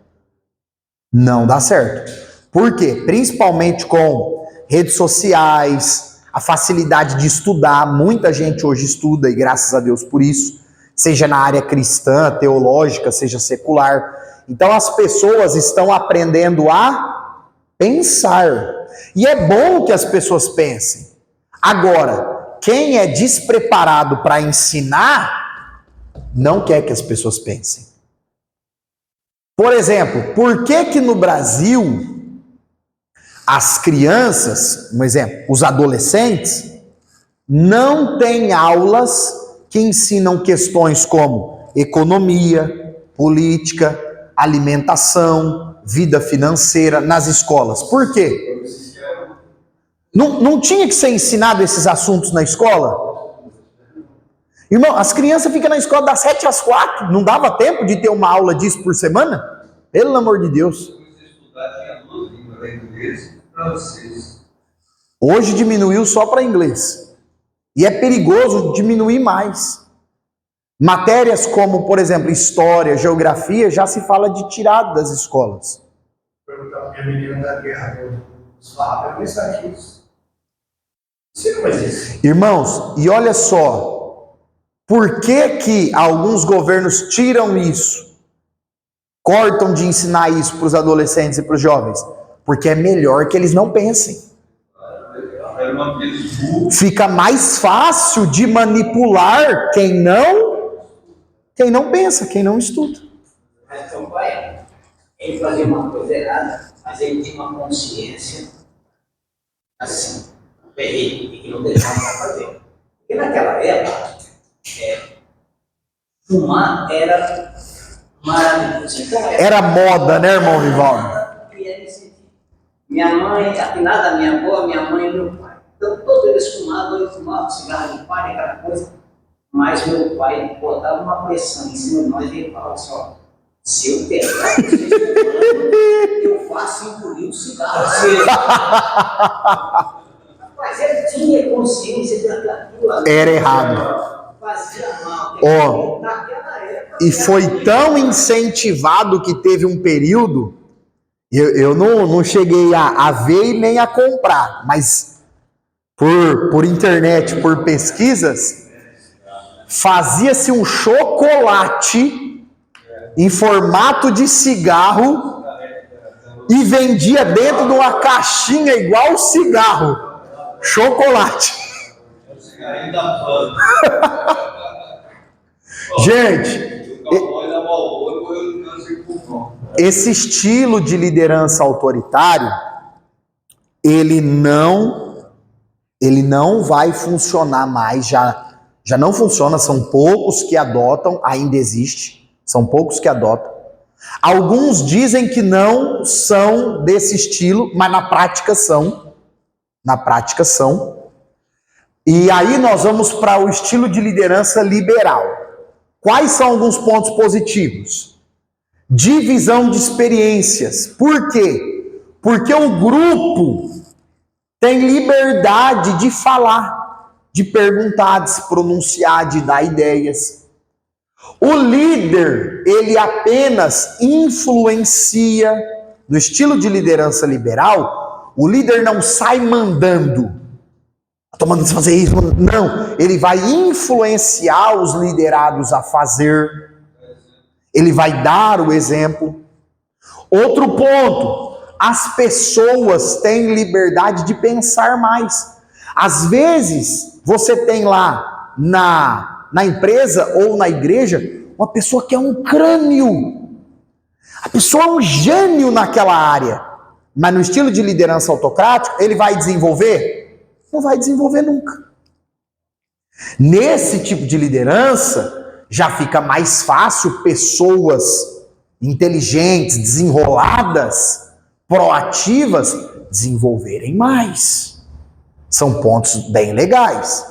Não dá certo. Por quê? Principalmente com redes sociais, a facilidade de estudar, muita gente hoje estuda e graças a Deus por isso, seja na área cristã, teológica, seja secular. Então as pessoas estão aprendendo a pensar. E é bom que as pessoas pensem. Agora, quem é despreparado para ensinar, não quer que as pessoas pensem. Por exemplo, por que no Brasil as crianças, um exemplo, os adolescentes, não têm aulas que ensinam questões como economia, política, alimentação, vida financeira nas escolas? Por quê? Não tinha que ser ensinado esses assuntos na escola? Irmão, as crianças ficam na escola das 7 às 4, não dava tempo de ter uma aula disso por semana? Pelo amor de Deus. Hoje diminuiu só para inglês. E é perigoso diminuir mais. Matérias como, por exemplo, história, geografia, já se fala de tirar das escolas. Perguntar para minha menina da guerra, os farrapos, isso aqui. Não sei como é isso. Irmãos, e olha só, por que alguns governos tiram isso? Cortam de ensinar isso para os adolescentes e para os jovens? Porque é melhor que eles não pensem. Fica mais fácil de manipular quem não pensa, quem não estuda. Mas então, pai, ele fazia uma coisa errada, mas ele tinha uma consciência assim, terrível, que não deixava para fazer. Porque naquela época, fumar era maravilhoso. Então, era moda, né, irmão Rivaldo? Minha mãe, afinal da minha avó, minha mãe e meu pai. Então, todos eles fumavam cigarro de palha, aquela coisa. Mas meu pai botava uma pressão em cima de nós e ele falava assim, ó, se eu pegar vocês fumando, eu faço engolir o cigarro. Mas ele tinha consciência de aquilo. Era errado. Fazia mal. Naquela época. E foi tão incentivado que teve um período, eu não cheguei a ver e nem a comprar, mas por internet, por pesquisas, fazia-se um chocolate em formato de cigarro e vendia dentro de uma caixinha igual cigarro. Chocolate. Gente, esse estilo de liderança autoritário, ele não vai funcionar mais, já não funciona, são poucos que adotam, ainda existe, são poucos que adotam. Alguns dizem que não são desse estilo, mas na prática são. Na prática são. E aí nós vamos para o estilo de liderança liberal. Quais são alguns pontos positivos? Divisão de experiências. Por quê? Porque o grupo tem liberdade de falar, de perguntar, de se pronunciar, de dar ideias. O líder, ele apenas influencia. No estilo de liderança liberal, o líder não sai mandando. Estou mandando você fazer isso. Não, ele vai influenciar os liderados a fazer. Ele vai dar o exemplo. Outro ponto, as pessoas têm liberdade de pensar mais. Às vezes, você tem lá na empresa ou na igreja uma pessoa que é um crânio. A pessoa é um gênio naquela área. Mas no estilo de liderança autocrático, ele vai desenvolver? não vai desenvolver nunca. Nesse tipo de liderança, já fica mais fácil pessoas inteligentes, desenroladas, proativas, desenvolverem mais. São pontos bem legais.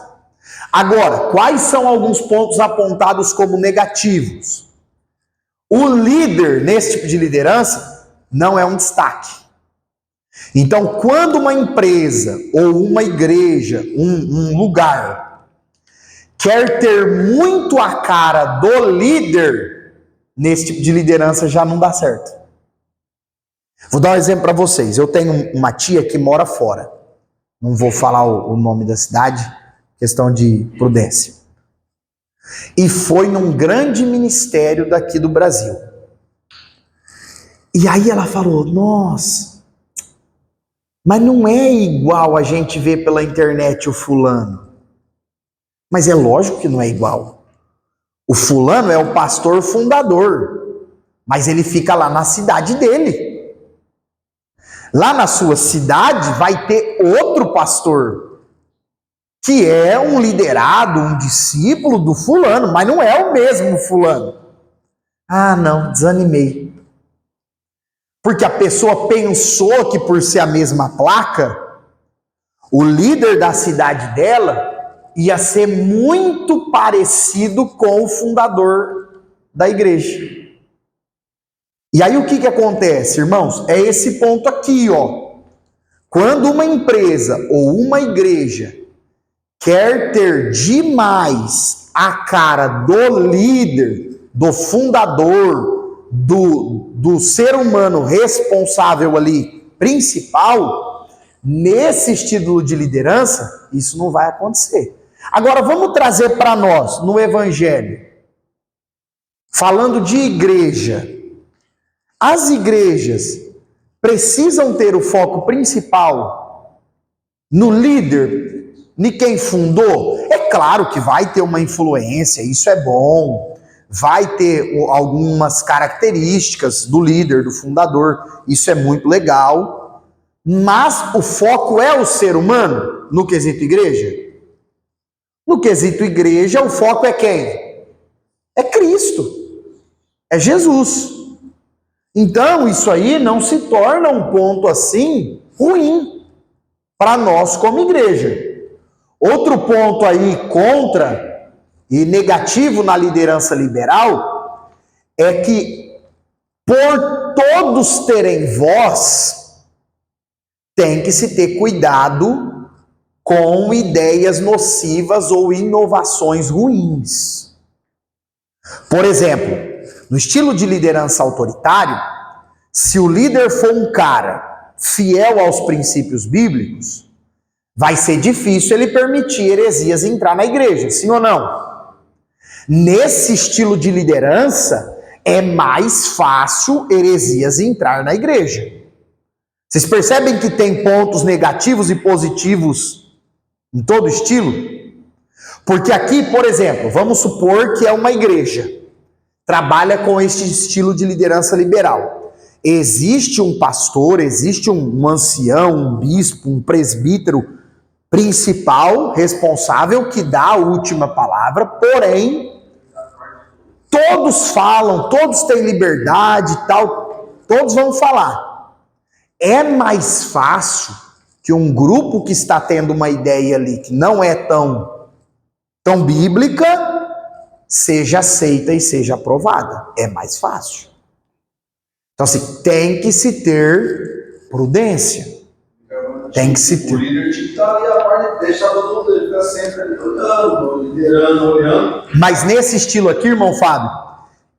Agora, quais são alguns pontos apontados como negativos? O líder, nesse tipo de liderança, não é um destaque. Então, quando uma empresa ou uma igreja, um lugar, quer ter muito a cara do líder, nesse tipo de liderança já não dá certo. Vou dar um exemplo para vocês. Eu tenho uma tia que mora fora. Não vou falar o nome da cidade, questão de prudência. E foi num grande ministério daqui do Brasil. E aí ela falou, nossa, mas não é igual a gente ver pela internet o fulano. Mas é lógico que não é igual. O fulano é o pastor fundador, mas ele fica lá na cidade dele. Lá na sua cidade vai ter outro pastor, que é um liderado, um discípulo do fulano, mas não é o mesmo fulano. Ah, não, desanimei. Porque a pessoa pensou que por ser a mesma placa, o líder da cidade dela ia ser muito parecido com o fundador da igreja. E aí o que acontece, irmãos? É esse ponto aqui, ó. Quando uma empresa ou uma igreja quer ter demais a cara do líder, do fundador, do ser humano responsável ali, principal, nesse estilo de liderança, isso não vai acontecer. Agora vamos trazer para nós, no Evangelho, falando de igreja. As igrejas precisam ter o foco principal no líder, em quem fundou. É claro que vai ter uma influência, isso é bom. Vai ter algumas características do líder, do fundador, isso é muito legal. Mas o foco é o ser humano no quesito igreja? No quesito igreja, o foco é quem? É Cristo, é Jesus. Então, isso aí não se torna um ponto assim ruim para nós como igreja. Outro ponto aí contra e negativo na liderança liberal é que, por todos terem voz, tem que se ter cuidado com ideias nocivas ou inovações ruins. Por exemplo, no estilo de liderança autoritário, se o líder for um cara fiel aos princípios bíblicos, vai ser difícil ele permitir heresias entrar na igreja, sim ou não? Nesse estilo de liderança, é mais fácil heresias entrar na igreja. Vocês percebem que tem pontos negativos e positivos em todo estilo? Porque aqui, por exemplo, vamos supor que é uma igreja, trabalha com este estilo de liderança liberal. Existe um pastor, existe um ancião, um bispo, um presbítero principal, responsável, que dá a última palavra, porém, todos falam, todos têm liberdade e tal, todos vão falar. É mais fácil que um grupo que está tendo uma ideia ali que não é tão bíblica, seja aceita e seja aprovada. É mais fácil. Então, assim, tem que se ter prudência. Tem que se ter. O líder tinha que estar ali a parte, deixar todo mundo, ele ficar sempre ali olhando, liderando, olhando. Mas nesse estilo aqui, irmão Fábio,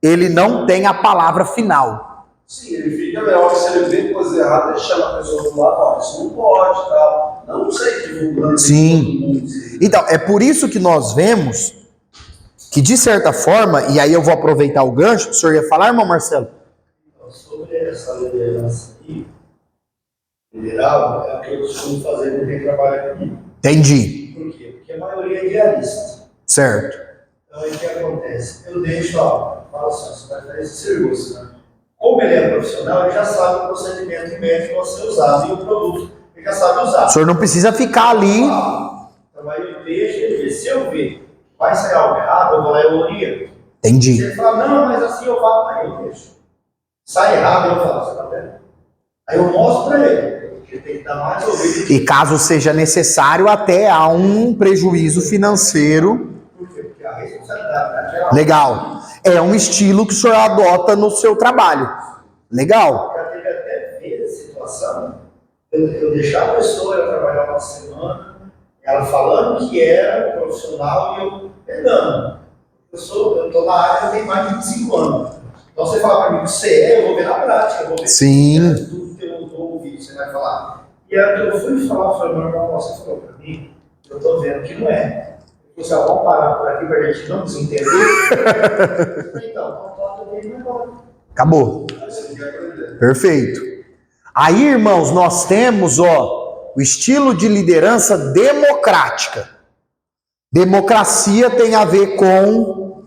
ele não tem a palavra final. Sim, ele fica melhor, se ele vê coisa errada, ele chama a pessoa do lado, ó, isso não pode, tal. Não sei divulgando. Sim. Então, é por isso que nós vemos que, de certa forma, e aí eu vou aproveitar o gancho, o senhor ia falar, irmão Marcelo? Sobre essa liderança aqui, liberal, é o que eu costumo fazer com quem trabalha comigo. Entendi. Por quê? Porque a maioria é diarista. Certo. Então, o que acontece? Eu deixo, ó, falo assim, você vai fazer esse serviço, né? Como ele é profissional, ele já sabe o procedimento médico a ser usado e o produto. ele já sabe usar. O senhor não precisa ficar ali. Então aí eu deixo ele ver. Se eu ver vai sair algo errado, eu vou lá e eu oriento. Se Entendi. ele falar, não, mas assim eu falo, aí eu deixo. Sai errado, eu falo, você tá vendo? Aí eu mostro para ele. Ele tem que dar mais ouvido. E caso seja necessário, até há um prejuízo financeiro. Por quê? Porque a responsabilidade é Legal. É um estilo que o senhor adota no seu trabalho. Legal. Já teve até vezes situação, eu deixar a pessoa eu trabalhar uma semana, ela falando que era profissional e eu pegando. Eu tô na área, eu tenho mais de 25 anos. Então você fala para mim que você eu vou ver na prática, eu vou ver Sim. tudo que eu ouvi, você vai falar. E aí eu fui falar, falei, meu irmão, você falou para mim, eu tô vendo que não é. Eu falei, vamos parar por aqui para a gente não desentender. Então, eu vou embora. Acabou. Perfeito. Aí, irmãos, nós temos, o estilo de liderança democrática. Democracia tem a ver com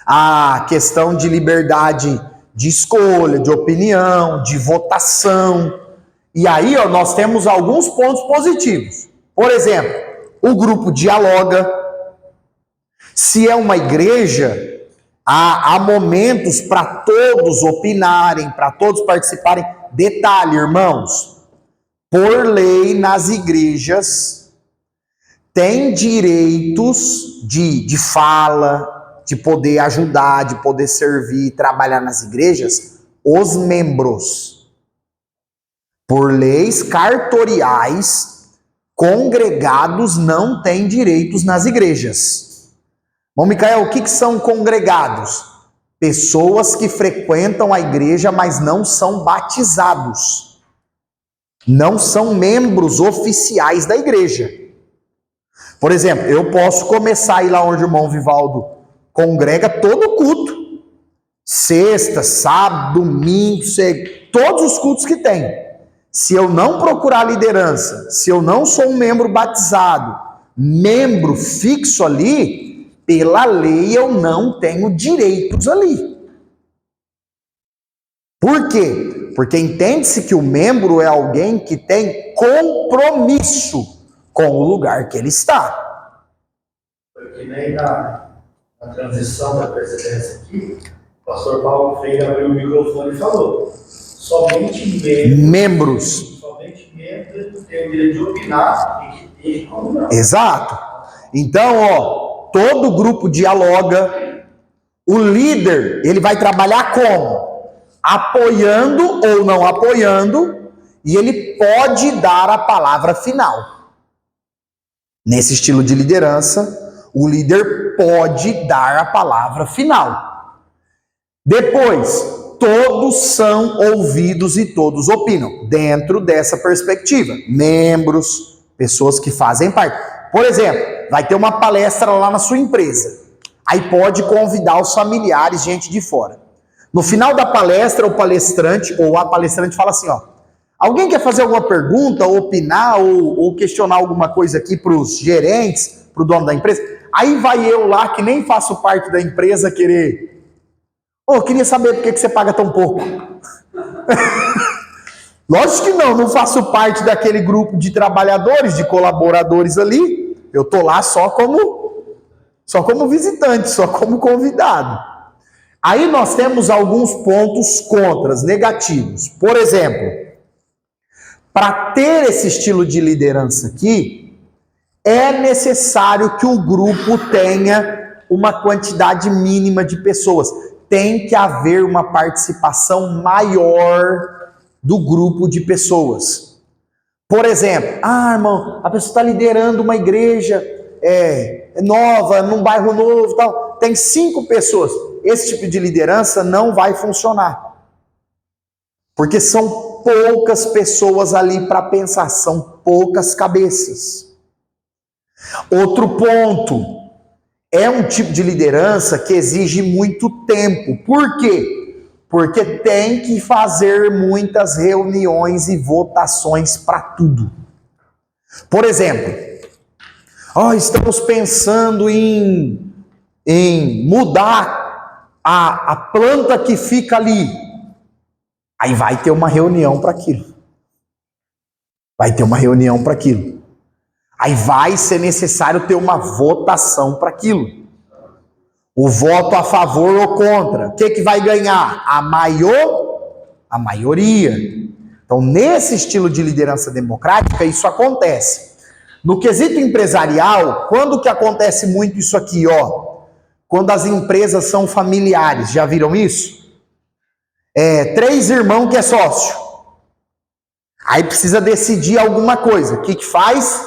a questão de liberdade de escolha, de opinião, de votação. E aí, nós temos alguns pontos positivos. Por exemplo, o grupo dialoga. Se é uma igreja, há momentos para todos opinarem, para todos participarem. Detalhe, irmãos, por lei nas igrejas, tem direitos de fala, de poder ajudar, de poder servir, trabalhar nas igrejas, os membros. Por leis cartoriais, congregados não têm direitos nas igrejas. Bom, Micael, o que são congregados? Pessoas que frequentam a igreja, mas não são batizados. Não são membros oficiais da igreja. Por exemplo, eu posso começar a ir lá onde o irmão Vivaldo congrega todo culto. Sexta, sábado, domingo, todos os cultos que tem. Se eu não procurar liderança, se eu não sou um membro batizado, membro fixo ali, pela lei eu não tenho direitos ali. Por quê? Porque entende-se que o membro é alguém que tem compromisso com o lugar que ele está. Foi que nem na transição da presidência aqui, o pastor Paulo Freire abriu o microfone e falou: somente membros têm o direito de opinar e que tem como não. Exato. Então, todo grupo dialoga. O líder, ele vai trabalhar como? Apoiando ou não apoiando, e ele pode dar a palavra final. Nesse estilo de liderança, o líder pode dar a palavra final. Depois, todos são ouvidos e todos opinam, dentro dessa perspectiva. Membros, pessoas que fazem parte. Por exemplo, vai ter uma palestra lá na sua empresa. Aí pode convidar os familiares, gente de fora. No final da palestra, o palestrante ou a palestrante fala assim, alguém quer fazer alguma pergunta, ou opinar, ou questionar alguma coisa aqui para os gerentes, para o dono da empresa? Aí vai eu lá, que nem faço parte da empresa, querer... queria saber por que você paga tão pouco. Lógico que não faço parte daquele grupo de trabalhadores, de colaboradores ali. Eu tô lá só como visitante, só como convidado. Aí nós temos alguns pontos contras, negativos. Por exemplo, para ter esse estilo de liderança aqui, é necessário que o grupo tenha uma quantidade mínima de pessoas. Tem que haver uma participação maior do grupo de pessoas. Por exemplo, irmão, a pessoa está liderando uma igreja nova, num bairro novo, tal. Tem 5 pessoas. Esse tipo de liderança não vai funcionar. Porque são poucas pessoas ali para pensar, são poucas cabeças. Outro ponto, é um tipo de liderança que exige muito tempo. Por quê? Porque tem que fazer muitas reuniões e votações para tudo. Por exemplo, estamos pensando em mudar a planta que fica ali. Aí vai ter uma reunião para aquilo. Vai ter uma reunião para aquilo. Aí vai ser necessário ter uma votação para aquilo. O voto a favor ou contra. O que vai ganhar? A maioria. Então, nesse estilo de liderança democrática, isso acontece. No quesito empresarial, quando que acontece muito isso aqui, ó? Quando as empresas são familiares. Já viram isso? 3 irmãos que é sócio. Aí precisa decidir alguma coisa. O que faz?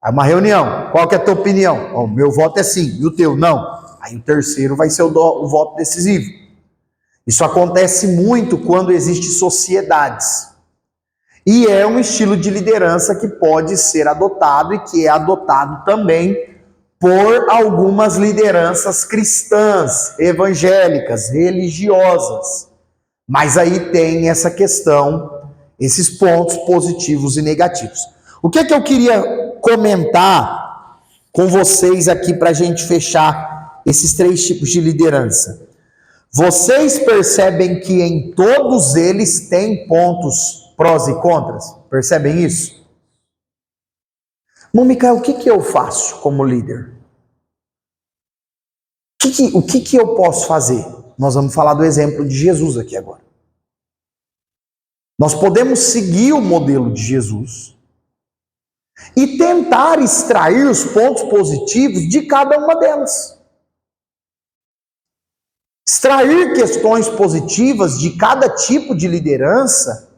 É uma reunião. Qual que é a tua opinião? O meu voto é sim. E o teu? Não. Aí o terceiro vai ser o voto decisivo. Isso acontece muito quando existem sociedades. E é um estilo de liderança que pode ser adotado e que é adotado também por algumas lideranças cristãs, evangélicas, religiosas. Mas aí tem essa questão, esses pontos positivos e negativos. O que é que eu queria comentar com vocês aqui para a gente fechar esses 3 tipos de liderança? Vocês percebem que em todos eles tem pontos prós e contras? Percebem isso? Mônica, o que eu faço como líder? O que eu posso fazer? Nós vamos falar do exemplo de Jesus aqui agora. Nós podemos seguir o modelo de Jesus e tentar extrair os pontos positivos de cada uma delas. Extrair questões positivas de cada tipo de liderança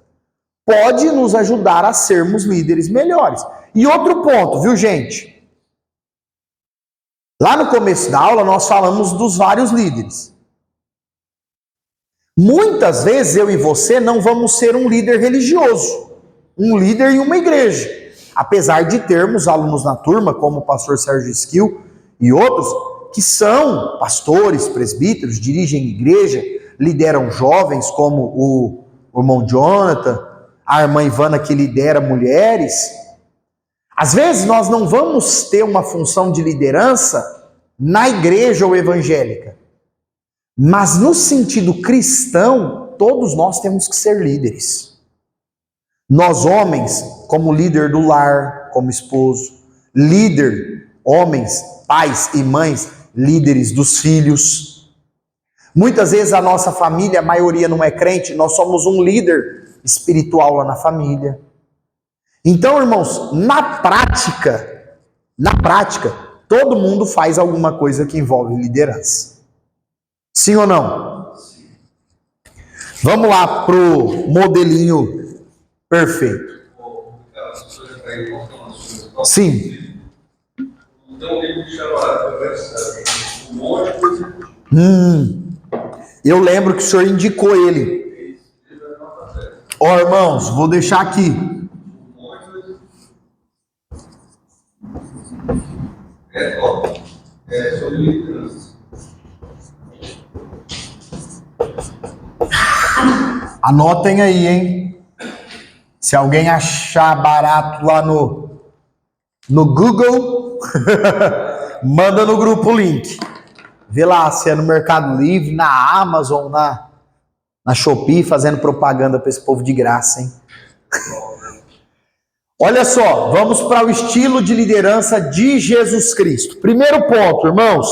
pode nos ajudar a sermos líderes melhores. E outro ponto, viu, gente? Lá no começo da aula nós falamos dos vários líderes. Muitas vezes eu e você não vamos ser um líder religioso, um líder em uma igreja. Apesar de termos alunos na turma, como o pastor Sérgio Esquil e outros, que são pastores, presbíteros, dirigem igreja, lideram jovens, como o irmão Jonathan, a irmã Ivana, que lidera mulheres. Às vezes nós não vamos ter uma função de liderança na igreja ou evangélica, mas no sentido cristão, todos nós temos que ser líderes. Nós homens, como líder do lar, como esposo, líder, homens, pais e mães, líderes dos filhos. Muitas vezes a nossa família, a maioria não é crente, nós somos um líder espiritual lá na família. Então, irmãos, na prática, todo mundo faz alguma coisa que envolve liderança. Sim ou não? Sim. Vamos lá pro modelinho perfeito. Sim. Então, o livro que chama Um Monte de Coisa. Eu lembro que o senhor indicou ele. Ó, irmãos, vou deixar aqui. Sobre liderança. Anotem aí, hein? Se alguém achar barato lá no Google, manda no grupo o link. Vê lá se é no Mercado Livre, na Amazon, na Shopee, fazendo propaganda para esse povo de graça, hein? Olha só, vamos para o estilo de liderança de Jesus Cristo. Primeiro ponto, irmãos,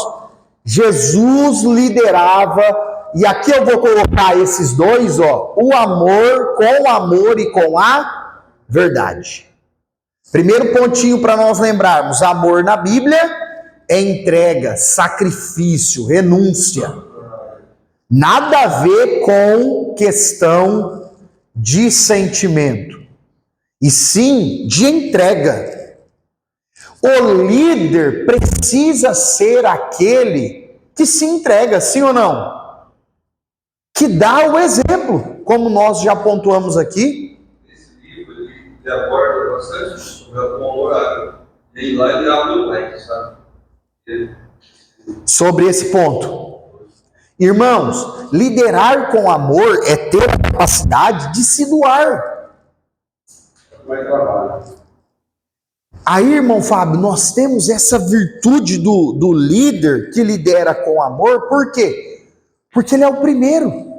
Jesus liderava, e aqui eu vou colocar esses dois, ó, o amor e com a verdade. Primeiro pontinho para nós lembrarmos, amor na Bíblia é entrega, sacrifício, renúncia. Nada a ver com questão de sentimento, e sim de entrega. O líder precisa ser aquele que se entrega, sim ou não? Que dá o exemplo, como nós já pontuamos aqui. Esse livro, ele aborda bastante sobre o horário. E lá ele abre o leque, sabe? Sobre esse ponto. Irmãos, liderar com amor é ter a capacidade de se doar. Vai trabalhar. Aí, irmão Fábio, nós temos essa virtude do líder que lidera com amor, por quê? Porque ele é o primeiro.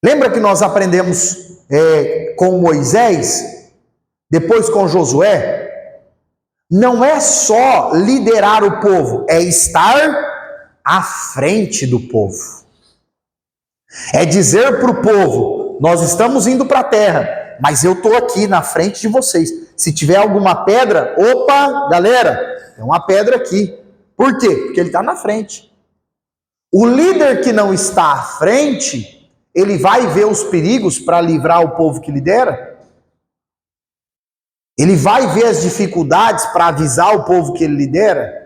Lembra que nós aprendemos com Moisés depois com Josué, não é só liderar o povo, é estar à frente do povo. É dizer para o povo, nós estamos indo para a terra, mas eu estou aqui na frente de vocês. Se tiver alguma pedra, opa, galera, tem uma pedra aqui. Por quê? Porque ele está na frente. O líder que não está à frente, ele vai ver os perigos para livrar o povo que lidera? Ele vai ver as dificuldades para avisar o povo que ele lidera?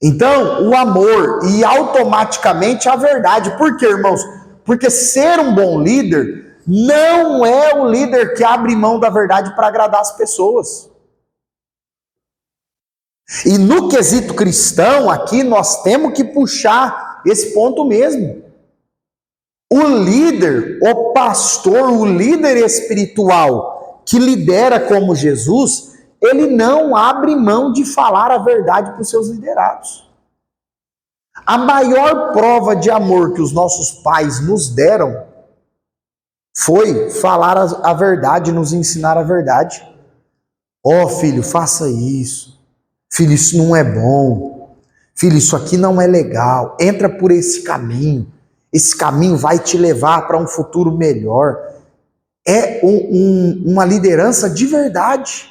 Então, o amor e automaticamente a verdade. Por quê, irmãos? Porque ser um bom líder não é o líder que abre mão da verdade para agradar as pessoas. E no quesito cristão, aqui nós temos que puxar esse ponto mesmo. O líder, o pastor, o líder espiritual que lidera como Jesus, ele não abre mão de falar a verdade para os seus liderados. A maior prova de amor que os nossos pais nos deram foi falar a verdade, nos ensinar a verdade. Ó, filho, faça isso. Filho, isso não é bom. Filho, isso aqui não é legal. Entra por esse caminho. Esse caminho vai te levar para um futuro melhor. É uma liderança de verdade.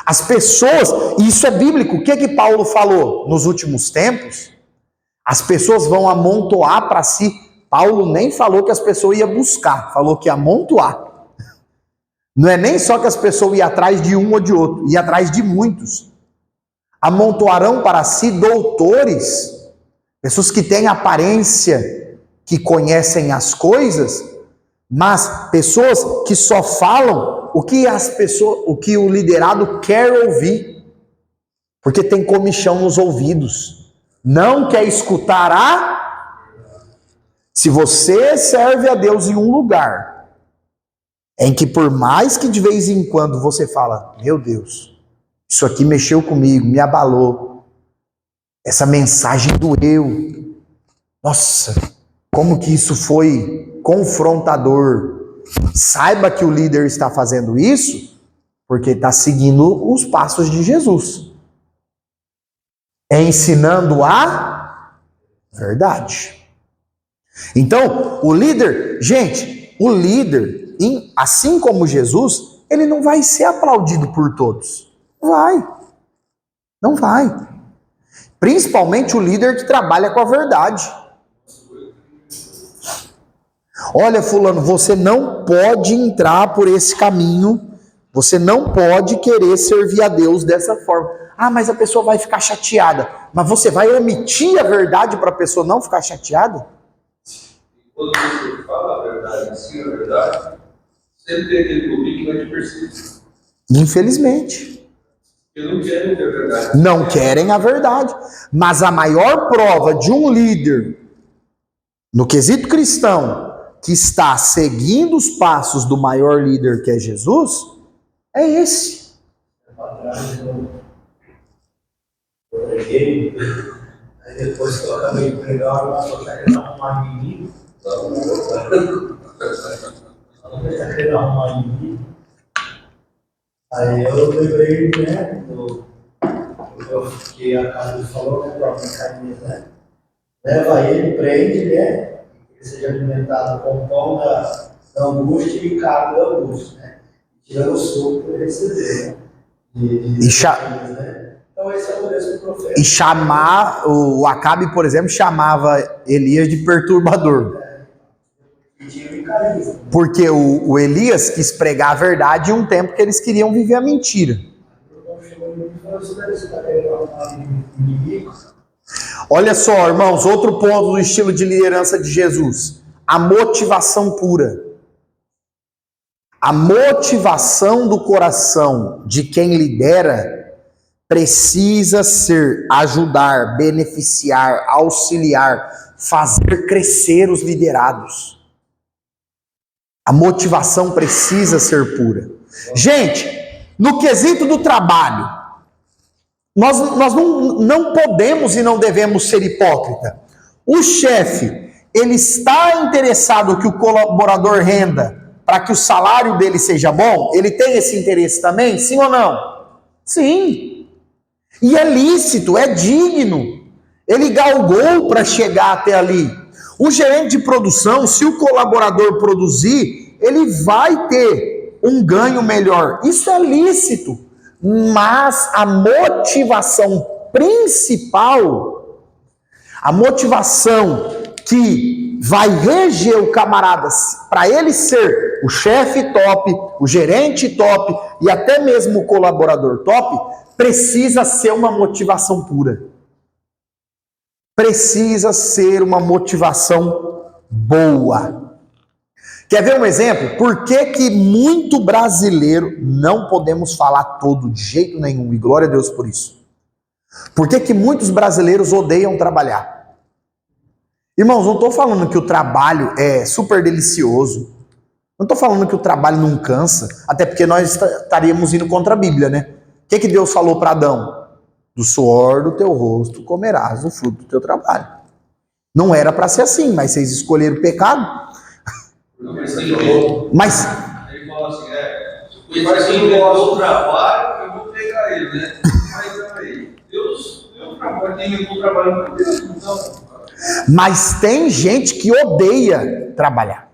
As pessoas, e isso é bíblico, o que Paulo falou? Nos últimos tempos, as pessoas vão amontoar para si. Paulo nem falou que as pessoas iam buscar, falou que ia amontoar. Não é nem só que as pessoas iam atrás de um ou de outro, iam atrás de muitos. Amontoarão para si doutores, pessoas que têm aparência, que conhecem as coisas, mas pessoas que só falam o que o liderado quer ouvir, porque tem comichão nos ouvidos, não quer escutar Se você serve a Deus em um lugar em que por mais que de vez em quando você fala, meu Deus, isso aqui mexeu comigo, me abalou, essa mensagem doeu, nossa, como que isso foi confrontador. Saiba que o líder está fazendo isso porque está seguindo os passos de Jesus. É ensinando a verdade. Então, o líder, gente, o líder, assim como Jesus, ele não vai ser aplaudido por todos. Não vai. Principalmente o líder que trabalha com a verdade. Olha, fulano, você não pode entrar por esse caminho, você não pode querer servir a Deus dessa forma. Ah, mas a pessoa vai ficar chateada. Mas você vai omitir a verdade para a pessoa não ficar chateada? Quando você fala a verdade, assim a verdade, sempre tem aquele público que vai te perseguir. Infelizmente. Eles não querem ter a verdade. Não querem a verdade. Mas a maior prova de um líder, no quesito cristão, que está seguindo os passos do maior líder que é Jesus, é esse. Eu preguei, aí depois que eu acabei de pregar, eu só querendo arrumar inimigo. Não está querendo arrumar inimigo. Aí eu lembrei, né, do que a Carlos falou, né, para Cainhas, né? Leva ele, prende, né? Que seja alimentado com pão da angústia e carne da angústia, né? Tirando o suco para ele receber, né? Né? Então esse é o mesmo profeta. E chamar, o Acabe, por exemplo, chamava Elias de perturbador. Porque o Elias quis pregar a verdade em um tempo que eles queriam viver a mentira. Olha só, irmãos, outro ponto do estilo de liderança de Jesus: a motivação pura. A motivação do coração de quem lidera precisa ser ajudar, beneficiar, auxiliar, fazer crescer os liderados. A motivação precisa ser pura. Gente, no quesito do trabalho, nós não podemos e não devemos ser hipócrita. O chefe, ele está interessado que o colaborador renda para que o salário dele seja bom, ele tem esse interesse também? Sim ou não? Sim. E é lícito, é digno. Ele galgou para chegar até ali. O gerente de produção, se o colaborador produzir, ele vai ter um ganho melhor. Isso é lícito. Mas a motivação principal, a motivação que vai reger o camarada para ele ser o chefe top, o gerente top e até mesmo o colaborador top, precisa ser uma motivação pura. Precisa ser uma motivação boa. Quer ver um exemplo? Por que muito brasileiro, não podemos falar todo de jeito nenhum, e glória a Deus por isso. Por que muitos brasileiros odeiam trabalhar? Irmãos, não estou falando que o trabalho é super delicioso. Não estou falando que o trabalho não cansa, até porque nós estaríamos indo contra a Bíblia, né? O que Deus falou para Adão? Do suor do teu rosto comerás o fruto do teu trabalho. Não era para ser assim, mas vocês escolheram o pecado. Mas ele falou assim, se faz quem inventou o trabalho, eu vou pegar ele, né? Mas aí, Deus, eu trabalho, quem inventou o trabalho para Deus, então. Mas tem gente que odeia trabalhar.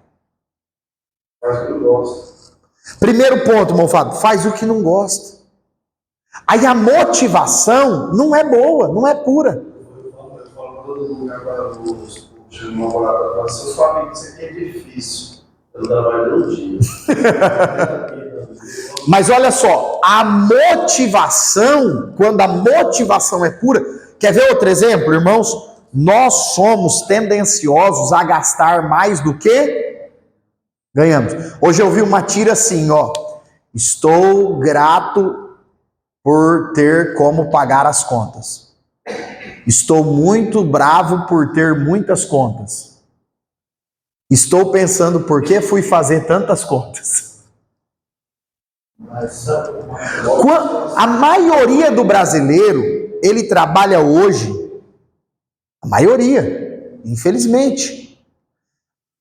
Faz o que eu gosto. Primeiro ponto, irmão Fábio, faz o que não gosta. Aí a motivação não é boa, não é pura. Eu falo para todo mundo agora, os namorados, para seus famílios, isso aqui é difícil. Eu não trabalho um dia. Mas olha só, a motivação, quando a motivação é pura, quer ver outro exemplo, irmãos? Nós somos tendenciosos a gastar mais do que ganhamos. Hoje eu vi uma tira assim, ó. Estou grato por ter como pagar as contas. Estou muito bravo por ter muitas contas. Estou pensando por que fui fazer tantas contas. A maioria do brasileiro, ele trabalha hoje, a maioria, infelizmente,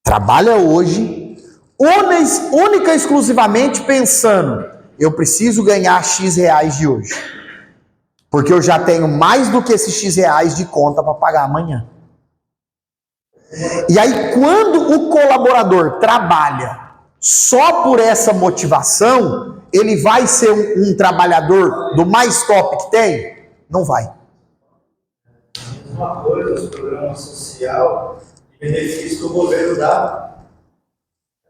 trabalha hoje, única e exclusivamente pensando, eu preciso ganhar X reais de hoje. Porque eu já tenho mais do que esses X reais de conta para pagar amanhã. E aí, quando o colaborador trabalha só por essa motivação, ele vai ser um trabalhador do mais top que tem? Não vai. Uma coisa, os programas social e benefícios que o governo dá,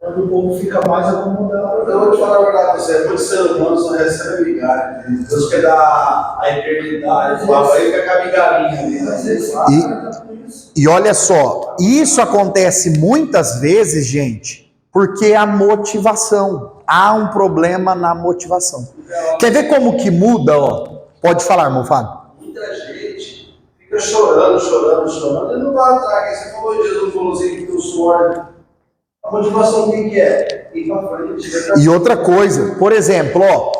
quando o povo fica mais acomodado. Eu vou te falar a verdade, você muitos seres humanos só recebem migalha. Deus quer dar a eternidade, fala aí que é a migalhinha ali. E olha só, isso acontece muitas vezes, gente, porque a motivação, há um problema na motivação. Quer ver como que muda, ó? Pode falar, irmão Fábio. Muita gente fica chorando, e não vai atrás. Você falou, Jesus falou assim, que o suor. A motivação que é? Ir para frente. E outra coisa, por exemplo, ó,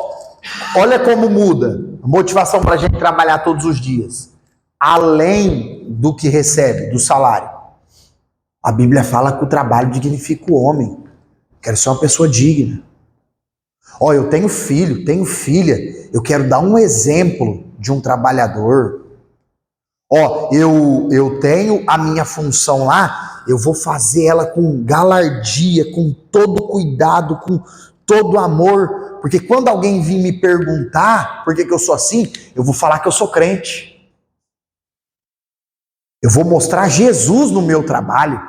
olha como muda a motivação para a gente trabalhar todos os dias. Além do que recebe, do salário. A Bíblia fala que o trabalho dignifica o homem. Quero ser uma pessoa digna. Ó, eu tenho filho, tenho filha. Eu quero dar um exemplo de um trabalhador. Ó, eu tenho a minha função lá, eu vou fazer ela com galardia, com todo cuidado, com todo amor. Porque quando alguém vir me perguntar por que eu sou assim, eu vou falar que eu sou crente. Eu vou mostrar Jesus no meu trabalho.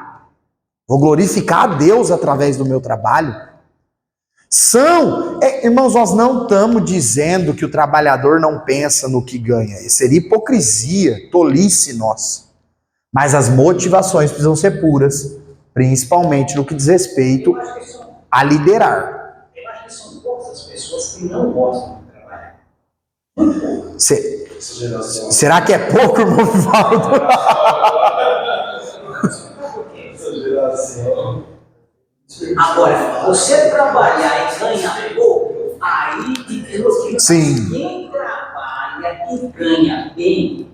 Vou glorificar a Deus através do meu trabalho. Irmãos, nós não estamos dizendo que o trabalhador não pensa no que ganha. Isso seria hipocrisia, tolice nossa. Mas as motivações precisam ser puras, principalmente no que diz respeito a liderar. Eu acho que são poucas as pessoas que não gostam de trabalhar. Será que é pouco, irmão Vivaldo? Agora, você trabalhar e ganhar pouco, aí que Deus que Sim. Quem trabalha e ganha bem,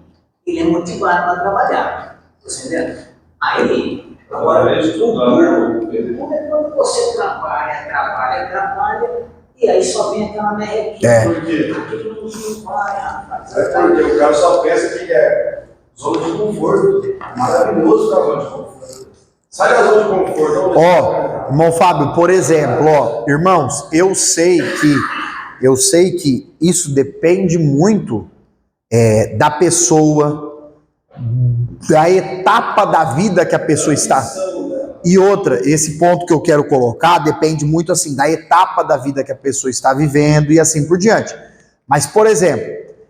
ele é motivado para trabalhar. Você entendeu? Aí, Agora é estudar. quando você trabalha, e aí só vem aquela merrequinha. É. Por quê? Aquilo não vai, rapaz. É porque o cara só pensa que é zona de conforto. Maravilhoso a zona de conforto. Sai da zona de conforto. Ó, irmão Fábio, por exemplo, ó, irmãos, eu sei que isso depende muito da pessoa, da etapa da vida que a pessoa está. E outra, esse ponto que eu quero colocar depende muito assim da etapa da vida que a pessoa está vivendo e assim por diante. Mas, por exemplo,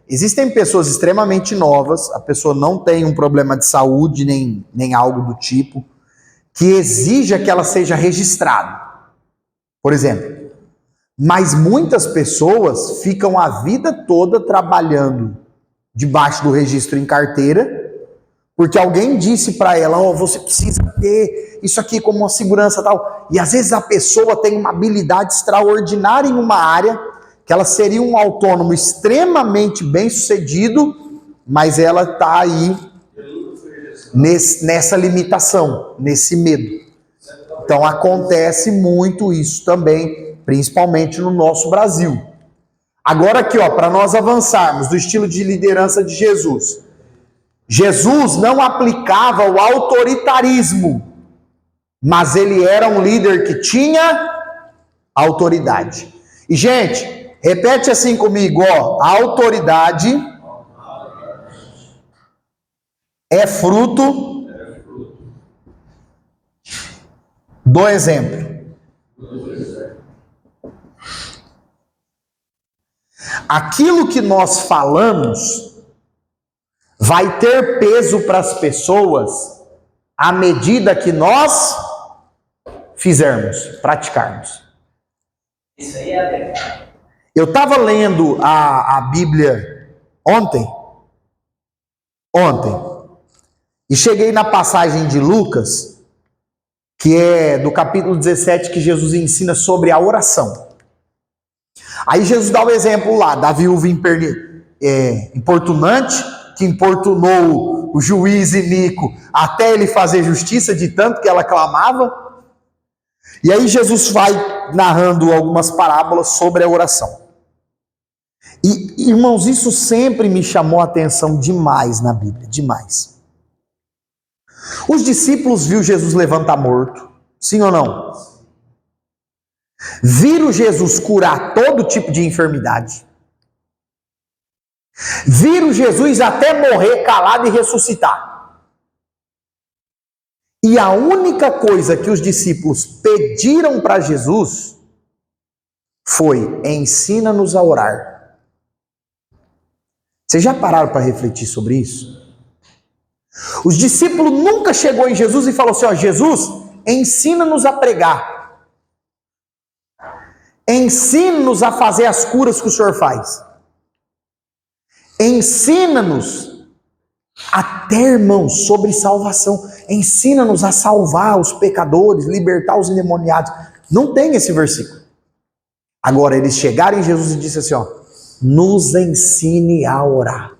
existem pessoas extremamente novas, a pessoa não tem um problema de saúde nem algo do tipo, que exija que ela seja registrada. Por exemplo, mas muitas pessoas ficam a vida toda trabalhando debaixo do registro em carteira, porque alguém disse para ela, você precisa ter isso aqui como uma segurança tal. E às vezes a pessoa tem uma habilidade extraordinária em uma área, que ela seria um autônomo extremamente bem sucedido, mas ela está aí nessa limitação, nesse medo. Então acontece muito isso também, principalmente no nosso Brasil. Agora aqui, para nós avançarmos do estilo de liderança de Jesus. Jesus não aplicava o autoritarismo, mas ele era um líder que tinha autoridade. E, gente, repete assim comigo, a autoridade é fruto do exemplo. Aquilo que nós falamos vai ter peso para as pessoas à medida que nós fizermos, praticarmos. Isso aí é verdade. Eu estava lendo a Bíblia ontem, e cheguei na passagem de Lucas, que é do capítulo 17, que Jesus ensina sobre a oração. Aí Jesus dá o exemplo lá, da viúva importunante, que importunou o juiz iníquo até ele fazer justiça de tanto que ela clamava. E aí Jesus vai narrando algumas parábolas sobre a oração. E, irmãos, isso sempre me chamou a atenção demais na Bíblia, demais. Os discípulos viram Jesus levantar morto, sim ou não? Viram Jesus curar todo tipo de enfermidade. Viram Jesus até morrer calado e ressuscitar. E a única coisa que os discípulos pediram para Jesus foi: ensina-nos a orar. Vocês já pararam para refletir sobre isso? Os discípulos nunca chegou em Jesus e falou assim: Jesus, ensina-nos a pregar. Ensina-nos a fazer as curas que o Senhor faz. Ensina-nos a ter, irmãos, sobre salvação. Ensina-nos a salvar os pecadores, libertar os endemoniados. Não tem esse versículo. Agora, eles chegaram em Jesus e disseram assim, nos ensine a orar.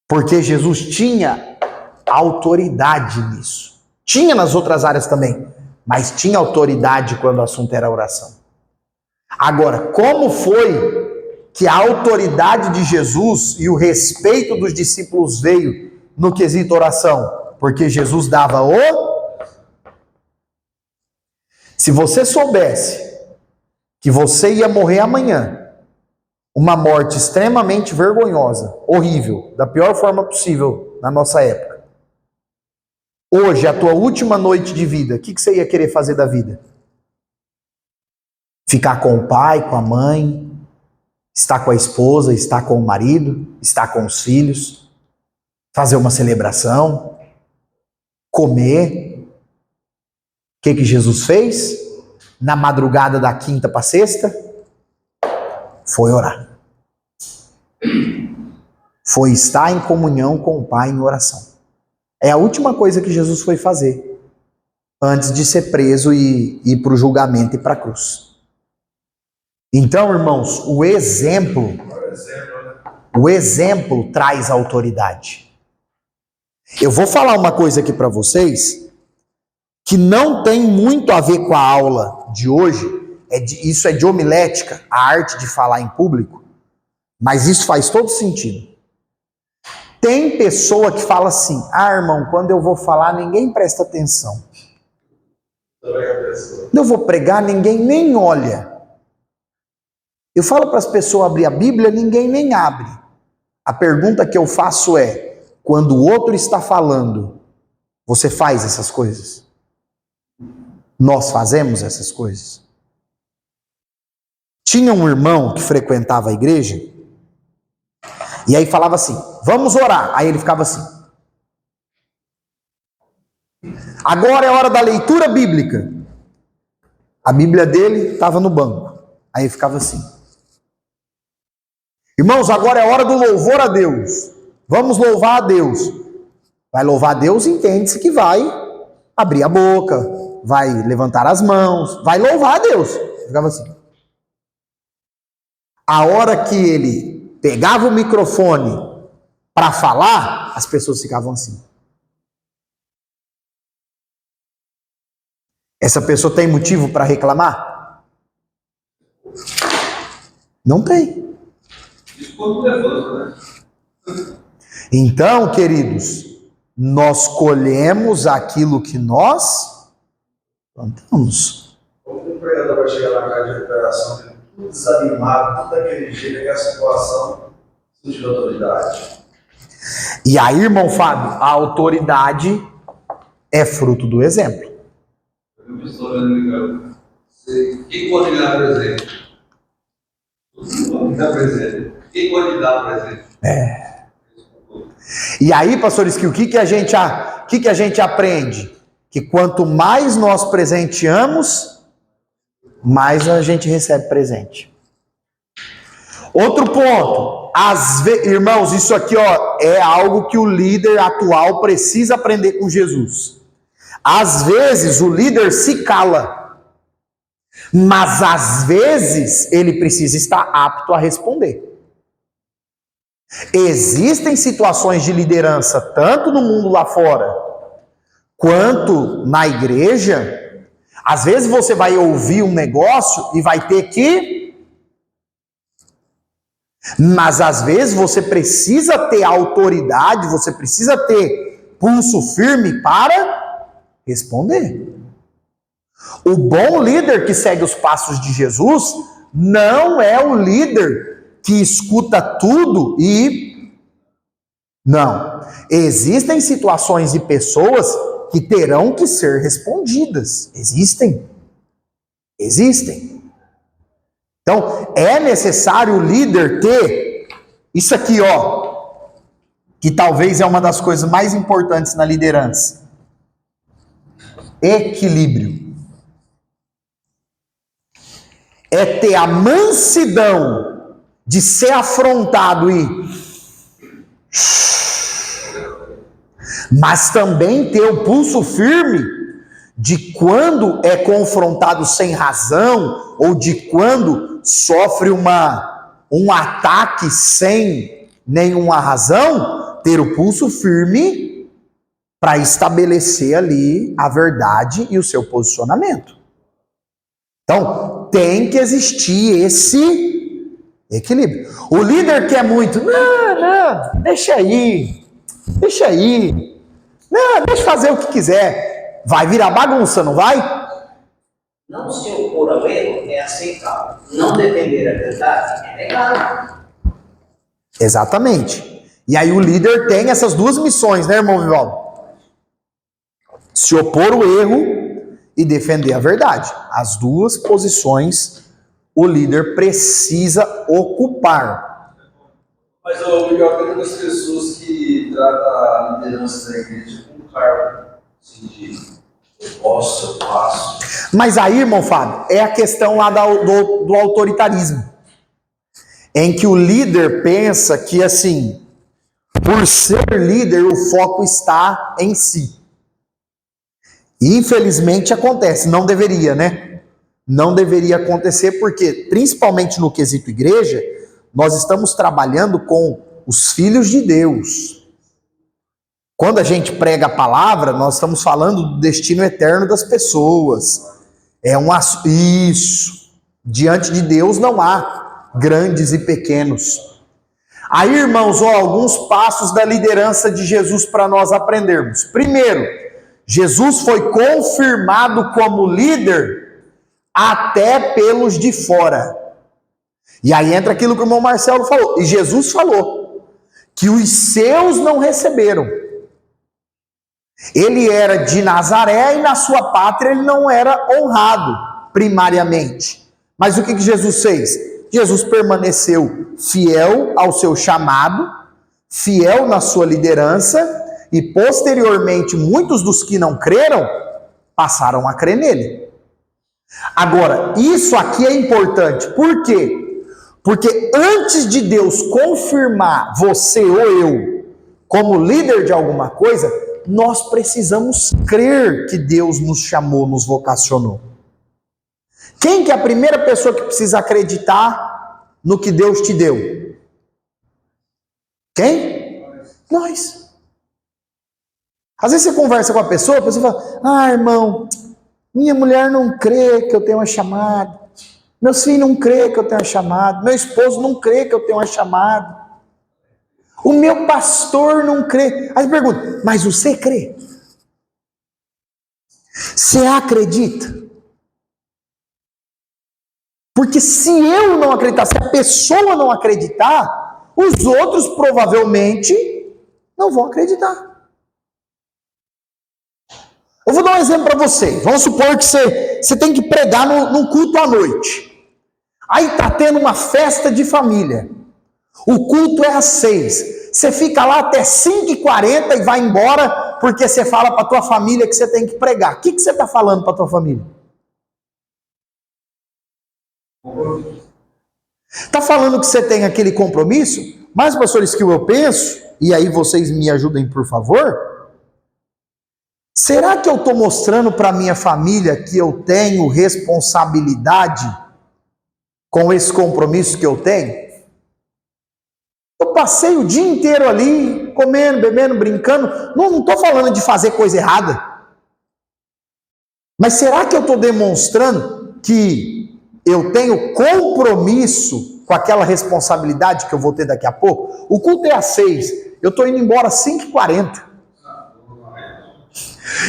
Porque Jesus tinha autoridade nisso. Tinha nas outras áreas também, mas tinha autoridade quando o assunto era oração. Agora, como foi que a autoridade de Jesus e o respeito dos discípulos veio no quesito oração? Porque Jesus dava Se você soubesse que você ia morrer amanhã, uma morte extremamente vergonhosa, horrível, da pior forma possível na nossa época, hoje, a tua última noite de vida, o que você ia querer fazer da vida? Ficar com o pai, com a mãe, estar com a esposa, estar com o marido, estar com os filhos, fazer uma celebração, comer. O que Jesus fez? Na madrugada da quinta para sexta, foi orar. Foi estar em comunhão com o Pai em oração. É a última coisa que Jesus foi fazer antes de ser preso e ir para o julgamento e para a cruz. Então, irmãos, o exemplo traz autoridade. Eu vou falar uma coisa aqui para vocês que não tem muito a ver com a aula de hoje. Isso é de homilética, a arte de falar em público, mas isso faz todo sentido. Tem pessoa que fala assim: ah, irmão, quando eu vou falar, ninguém presta atenção. Quando eu vou pregar, ninguém nem olha. Eu falo para as pessoas abrir a Bíblia, ninguém nem abre. A pergunta que eu faço é: quando o outro está falando, você faz essas coisas? Nós fazemos essas coisas? Tinha um irmão que frequentava a igreja, e aí falava assim: vamos orar. Aí ele ficava assim: agora é hora da leitura bíblica. A Bíblia dele estava no banco. Aí ele ficava assim: irmãos, agora é hora do louvor a Deus. Vamos louvar a Deus. Vai louvar a Deus, entende-se que vai abrir a boca, vai levantar as mãos, vai louvar a Deus. Ele ficava assim. A hora que ele pegava o microfone para falar, as pessoas ficavam assim. Essa pessoa tem motivo para reclamar? Não tem. Isso ficou nervoso, né? Então, queridos, nós colhemos aquilo que nós plantamos. Como o pregador vai chegar na casa de recuperação, tudo desanimado, tudo daquele jeito, aquela situação, surge de autoridade. E aí, irmão Fábio, a autoridade é fruto do exemplo. Eu estou olhando, quem pode me dar presente? Não me dá presente. Quem pode me dar presente? E aí, pastor Esquil, o que a gente aprende? Que quanto mais nós presenteamos, mais a gente recebe presente. Outro ponto, irmãos, isso aqui é algo que o líder atual precisa aprender com Jesus. Às vezes o líder se cala, mas às vezes ele precisa estar apto a responder. Existem situações de liderança, tanto no mundo lá fora, quanto na igreja. Às vezes você vai ouvir um negócio e vai ter que... Mas às vezes você precisa ter autoridade, você precisa ter pulso firme para responder. O bom líder que segue os passos de Jesus não é o líder que escuta tudo e... Não. Existem situações e pessoas que terão que ser respondidas. Existem. Então, é necessário o líder ter isso aqui, que talvez é uma das coisas mais importantes na liderança. Equilíbrio. É ter a mansidão de ser afrontado mas também ter o pulso firme de quando é confrontado sem razão, ou de quando sofre um ataque sem nenhuma razão, ter o pulso firme para estabelecer ali a verdade e o seu posicionamento. Então, tem que existir esse equilíbrio. O líder quer muito, não, deixa aí, não, deixa fazer o que quiser, vai virar bagunça, não vai? Não se opor ao erro é aceitável. Não defender a verdade é legal. Exatamente. E aí o líder tem essas duas missões, né, irmão Vivaldo? Se opor ao erro e defender a verdade. As duas posições o líder precisa ocupar. Mas, Miguel, tem muitas pessoas que tratam a liderança da igreja como cargo, assim, de eu posso, eu faço. Mas aí, irmão Fábio, é a questão lá do autoritarismo. Em que o líder pensa que, assim, por ser líder, o foco está em si. E, infelizmente, acontece. Não deveria, né? Não deveria acontecer porque, principalmente no quesito igreja, nós estamos trabalhando com os filhos de Deus. Quando a gente prega a palavra, nós estamos falando do destino eterno das pessoas. Isso. Diante de Deus não há grandes e pequenos. Aí, irmãos, alguns passos da liderança de Jesus para nós aprendermos. Primeiro, Jesus foi confirmado como líder até pelos de fora. E aí entra aquilo que o irmão Marcelo falou. E Jesus falou que os seus não receberam. Ele era de Nazaré e na sua pátria ele não era honrado, primariamente. Mas o que Jesus fez? Jesus permaneceu fiel ao seu chamado, fiel na sua liderança, e posteriormente muitos dos que não creram passaram a crer nele. Agora, isso aqui é importante. Por quê? Porque antes de Deus confirmar você ou eu como líder de alguma coisa, nós precisamos crer que Deus nos chamou, nos vocacionou. Quem que é a primeira pessoa que precisa acreditar no que Deus te deu? Quem? Nós. Às vezes você conversa com a pessoa fala, irmão, minha mulher não crê que eu tenho uma chamada, meus filhos não crê que eu tenho uma chamada, meu esposo não crê que eu tenho uma chamada, o meu pastor não crê. Aí eu pergunto, mas você crê? Você acredita? Porque se eu não acreditar, se a pessoa não acreditar, os outros provavelmente não vão acreditar. Eu vou dar um exemplo para você. Vamos supor que você tem que pregar no culto à noite. Aí está tendo uma festa de família. O culto é às 6. Você fica lá até 5h40 e vai embora porque você fala para a tua família que você tem que pregar. O que você está falando para a tua família? Está falando que você tem aquele compromisso? Mas, pastores, que eu penso, e aí vocês me ajudem, por favor. Será que eu estou mostrando para minha família que eu tenho responsabilidade com esse compromisso que eu tenho? Eu passei o dia inteiro ali, comendo, bebendo, brincando. Não estou falando de fazer coisa errada. Mas será que eu estou demonstrando que eu tenho compromisso com aquela responsabilidade que eu vou ter daqui a pouco? O culto é às 6. Eu estou indo embora às 5h40.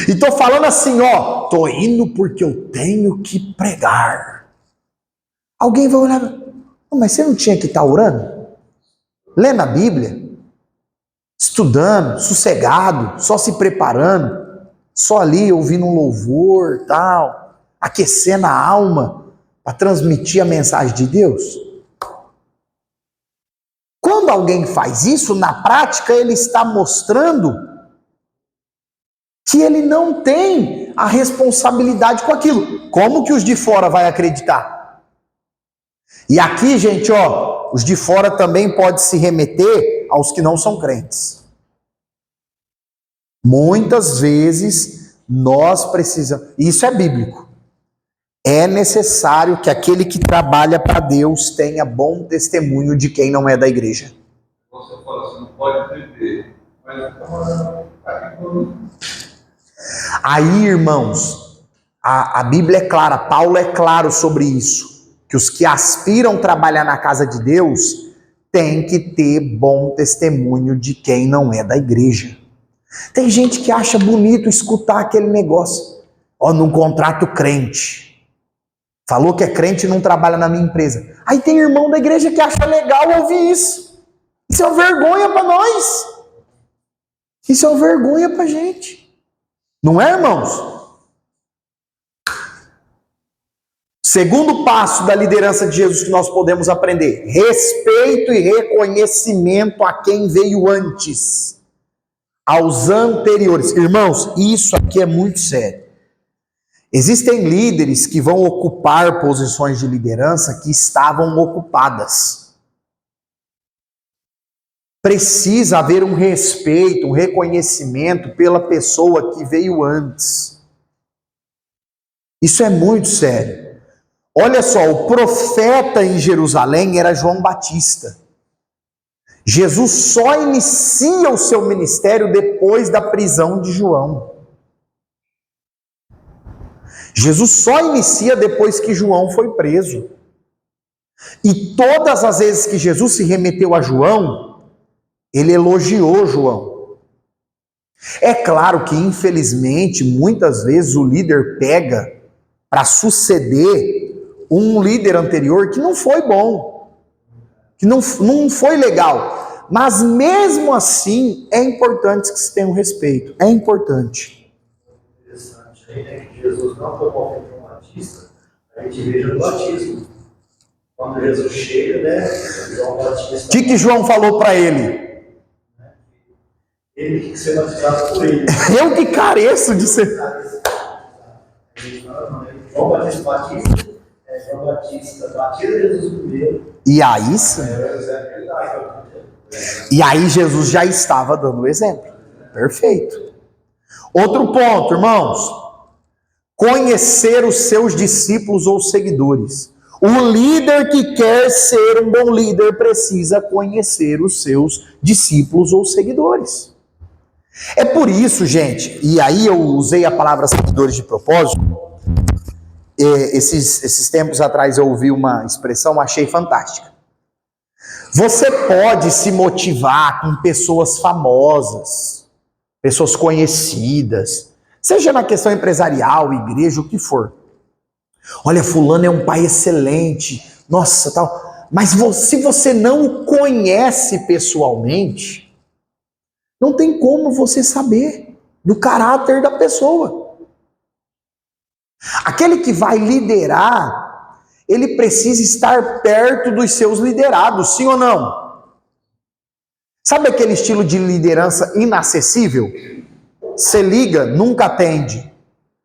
E estou falando assim, estou indo porque eu tenho que pregar. Alguém vai olhar, mas você não tinha que estar orando? Lendo a Bíblia, estudando, sossegado, só se preparando, só ali ouvindo um louvor, tal, aquecendo a alma para transmitir a mensagem de Deus. Quando alguém faz isso, na prática ele está mostrando que ele não tem a responsabilidade com aquilo. Como que os de fora vai acreditar? E aqui, gente, os de fora também pode se remeter aos que não são crentes. Muitas vezes nós precisamos, isso é bíblico, é necessário que aquele que trabalha para Deus tenha bom testemunho de quem não é da igreja. Você fala assim, não pode beber, mas aí, irmãos, a Bíblia é clara, Paulo é claro sobre isso. Que os que aspiram a trabalhar na casa de Deus têm que ter bom testemunho de quem não é da igreja. Tem gente que acha bonito escutar aquele negócio. Num contrato crente. Falou que é crente e não trabalha na minha empresa. Aí tem irmão da igreja que acha legal ouvir isso. Isso é uma vergonha para nós. Isso é uma vergonha para a gente. Não é, irmãos? Segundo passo da liderança de Jesus que nós podemos aprender: respeito e reconhecimento a quem veio antes, aos anteriores. Irmãos, isso aqui é muito sério. Existem líderes que vão ocupar posições de liderança que estavam ocupadas. Precisa haver um respeito, um reconhecimento pela pessoa que veio antes. Isso é muito sério. Olha só, o profeta em Jerusalém era João Batista. Jesus só inicia o seu ministério depois da prisão de João. Jesus só inicia depois que João foi preso. E todas as vezes que Jesus se remeteu a João, ele elogiou João. É claro que, infelizmente, muitas vezes o líder pega para suceder um líder anterior que não foi bom, que não foi legal. Mas mesmo assim, é importante que se tenha um respeito. É importante. Interessante aí, né? Que Jesus não promove João Batista, a gente veja no batismo. Quando Jesus chega, né? João Batista. O que João falou para ele? Ele tem que ser batizado por ele. Eu que careço de ser. João Batista batiza, João Batista batiza Jesus primeiro. E aí sim. E aí Jesus já estava dando o exemplo. Perfeito. Outro ponto, irmãos. Conhecer os seus discípulos ou seguidores. O líder que quer ser um bom líder precisa conhecer os seus discípulos ou seguidores. É por isso, gente, e aí eu usei a palavra seguidores de propósito. Esses tempos atrás eu ouvi uma expressão, achei fantástica. Você pode se motivar com pessoas famosas, pessoas conhecidas, seja na questão empresarial, igreja, o que for. Olha, fulano é um pai excelente, nossa, tal. Mas se você não o conhece pessoalmente, não tem como você saber do caráter da pessoa. Aquele que vai liderar, ele precisa estar perto dos seus liderados, sim ou não? Sabe aquele estilo de liderança inacessível? Você liga, nunca atende.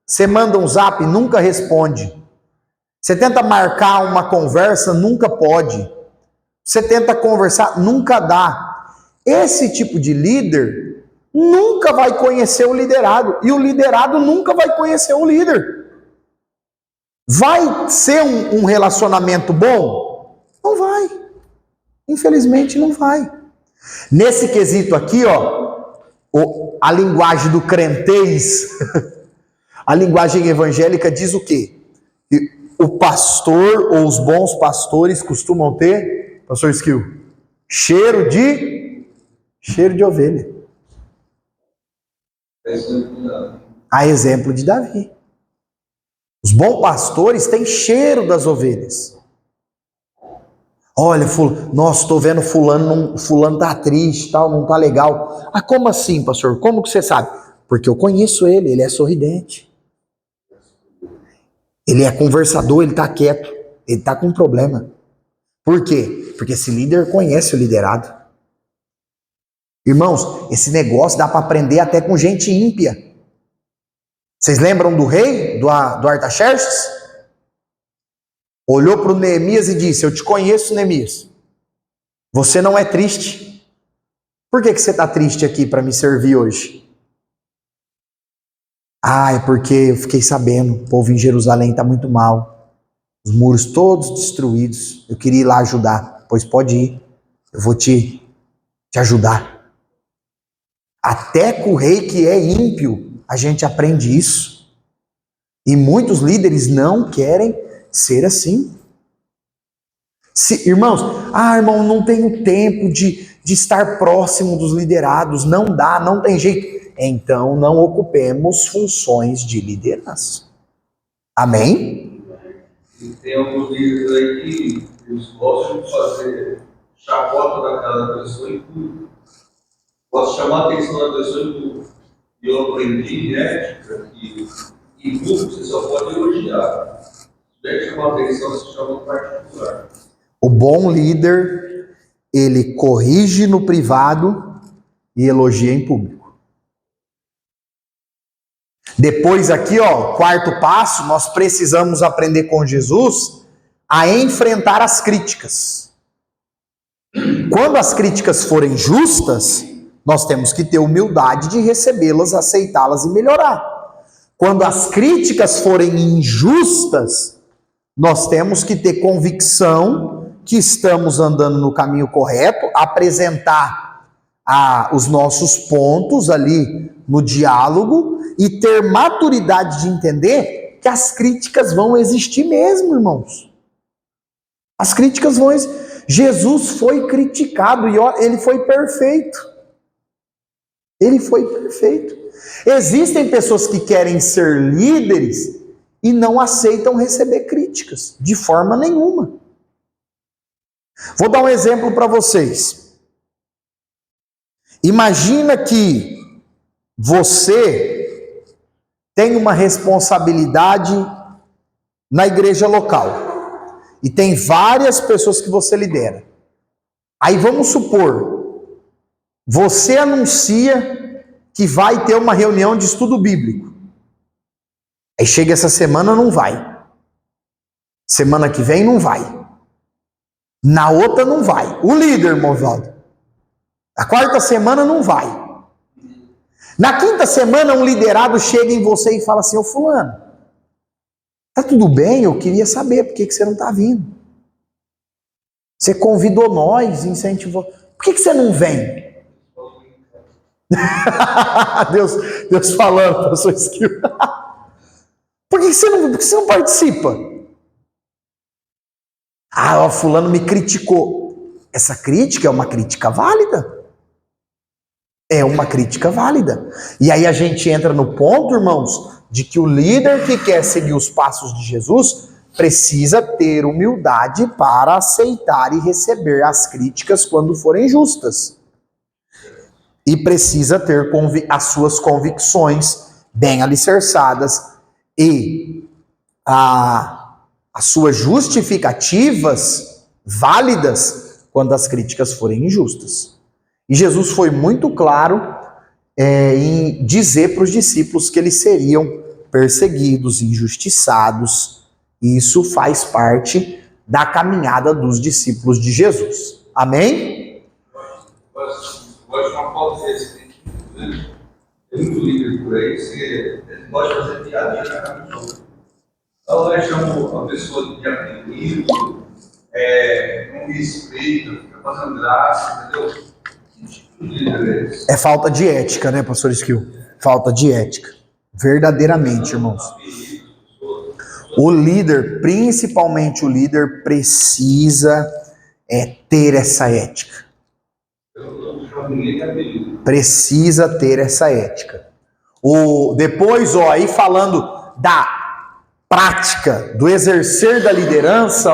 Você manda um zap, nunca responde. Você tenta marcar uma conversa, nunca pode. Você tenta conversar, nunca dá. Esse tipo de líder nunca vai conhecer o liderado. E o liderado nunca vai conhecer o líder. Vai ser um relacionamento bom? Não vai. Infelizmente não vai. Nesse quesito aqui, ó, a linguagem do crentez, a linguagem evangélica diz o quê? O pastor ou os bons pastores costumam ter, pastor Skill, cheiro de ovelha. A exemplo de Davi. Os bons pastores têm cheiro das ovelhas. Olha, nossa, estou vendo fulano tá triste, tal, não tá legal. Ah, como assim, pastor? Como que você sabe? Porque eu conheço ele é sorridente. Ele é conversador, ele tá quieto, ele tá com um problema. Por quê? Porque esse líder conhece o liderado. Irmãos, esse negócio dá para aprender até com gente ímpia. Vocês lembram do rei, do Artaxerxes? Olhou para o Neemias e disse: eu te conheço, Neemias. Você não é triste. Por que você está triste aqui para me servir hoje? Ah, é porque eu fiquei sabendo, o povo em Jerusalém está muito mal. Os muros todos destruídos. Eu queria ir lá ajudar. Pois pode ir. Eu vou te ajudar. Até com o rei que é ímpio, a gente aprende isso. E muitos líderes não querem ser assim. Irmãos, irmão, não tenho tempo de estar próximo dos liderados. Não dá, não tem jeito. Então não ocupemos funções de liderança. Amém? E tem alguns líderes aí que eles gostam de fazer chacota da cara da pessoa e tudo. Gostam de chamar a atenção da pessoa e tudo. E eu aprendi ética que em público você só pode elogiar. Se tiver que chamar a atenção, você chama de particular. O bom líder, ele corrige no privado e elogia em público. Depois aqui, ó, quarto passo, nós precisamos aprender com Jesus a enfrentar as críticas. Quando as críticas forem justas, nós temos que ter humildade de recebê-las, aceitá-las e melhorar. Quando as críticas forem injustas, nós temos que ter convicção que estamos andando no caminho correto, apresentar os nossos pontos ali no diálogo e ter maturidade de entender que as críticas vão existir mesmo, irmãos. As críticas vão existir. Jesus foi criticado e ele foi perfeito. Ele foi perfeito. Existem pessoas que querem ser líderes e não aceitam receber críticas, de forma nenhuma. Vou dar um exemplo para vocês. Imagina que você tem uma responsabilidade na igreja local e tem várias pessoas que você lidera. Aí vamos supor, você anuncia que vai ter uma reunião de estudo bíblico. Aí chega essa semana, não vai. Semana que vem, não vai. Na outra, não vai. O líder, irmão Valdo. A quarta semana, não vai. Na quinta semana, um liderado chega em você e fala assim: ô fulano, tá tudo bem? Eu queria saber por que você não tá vindo. Você convidou nós, incentivou. Por que você não vem? Deus falando, pastor Esquilo. Por que você não participa? Ah, o fulano me criticou. Essa crítica é uma crítica válida. É uma crítica válida. E aí a gente entra no ponto, irmãos, de que o líder que quer seguir os passos de Jesus precisa ter humildade para aceitar e receber as críticas quando forem justas. E precisa ter as suas convicções bem alicerçadas e as suas justificativas válidas quando as críticas forem injustas. E Jesus foi muito claro em dizer para os discípulos que eles seriam perseguidos, injustiçados. E isso faz parte da caminhada dos discípulos de Jesus. Amém? Gosto de uma foto desse. Tem muito líder por aí que gosta de fazer piadinha na cara do outro. Então, eu chamo a pessoa de apelido, não respeita, fica fazendo graça, entendeu? Que tipo de líder é esse? É falta de ética, né, pastor Esquilo? Falta de ética. Verdadeiramente, irmãos. O líder, principalmente o líder, precisa ter essa ética. Precisa ter essa ética. Depois, aí falando da prática, do exercer da liderança,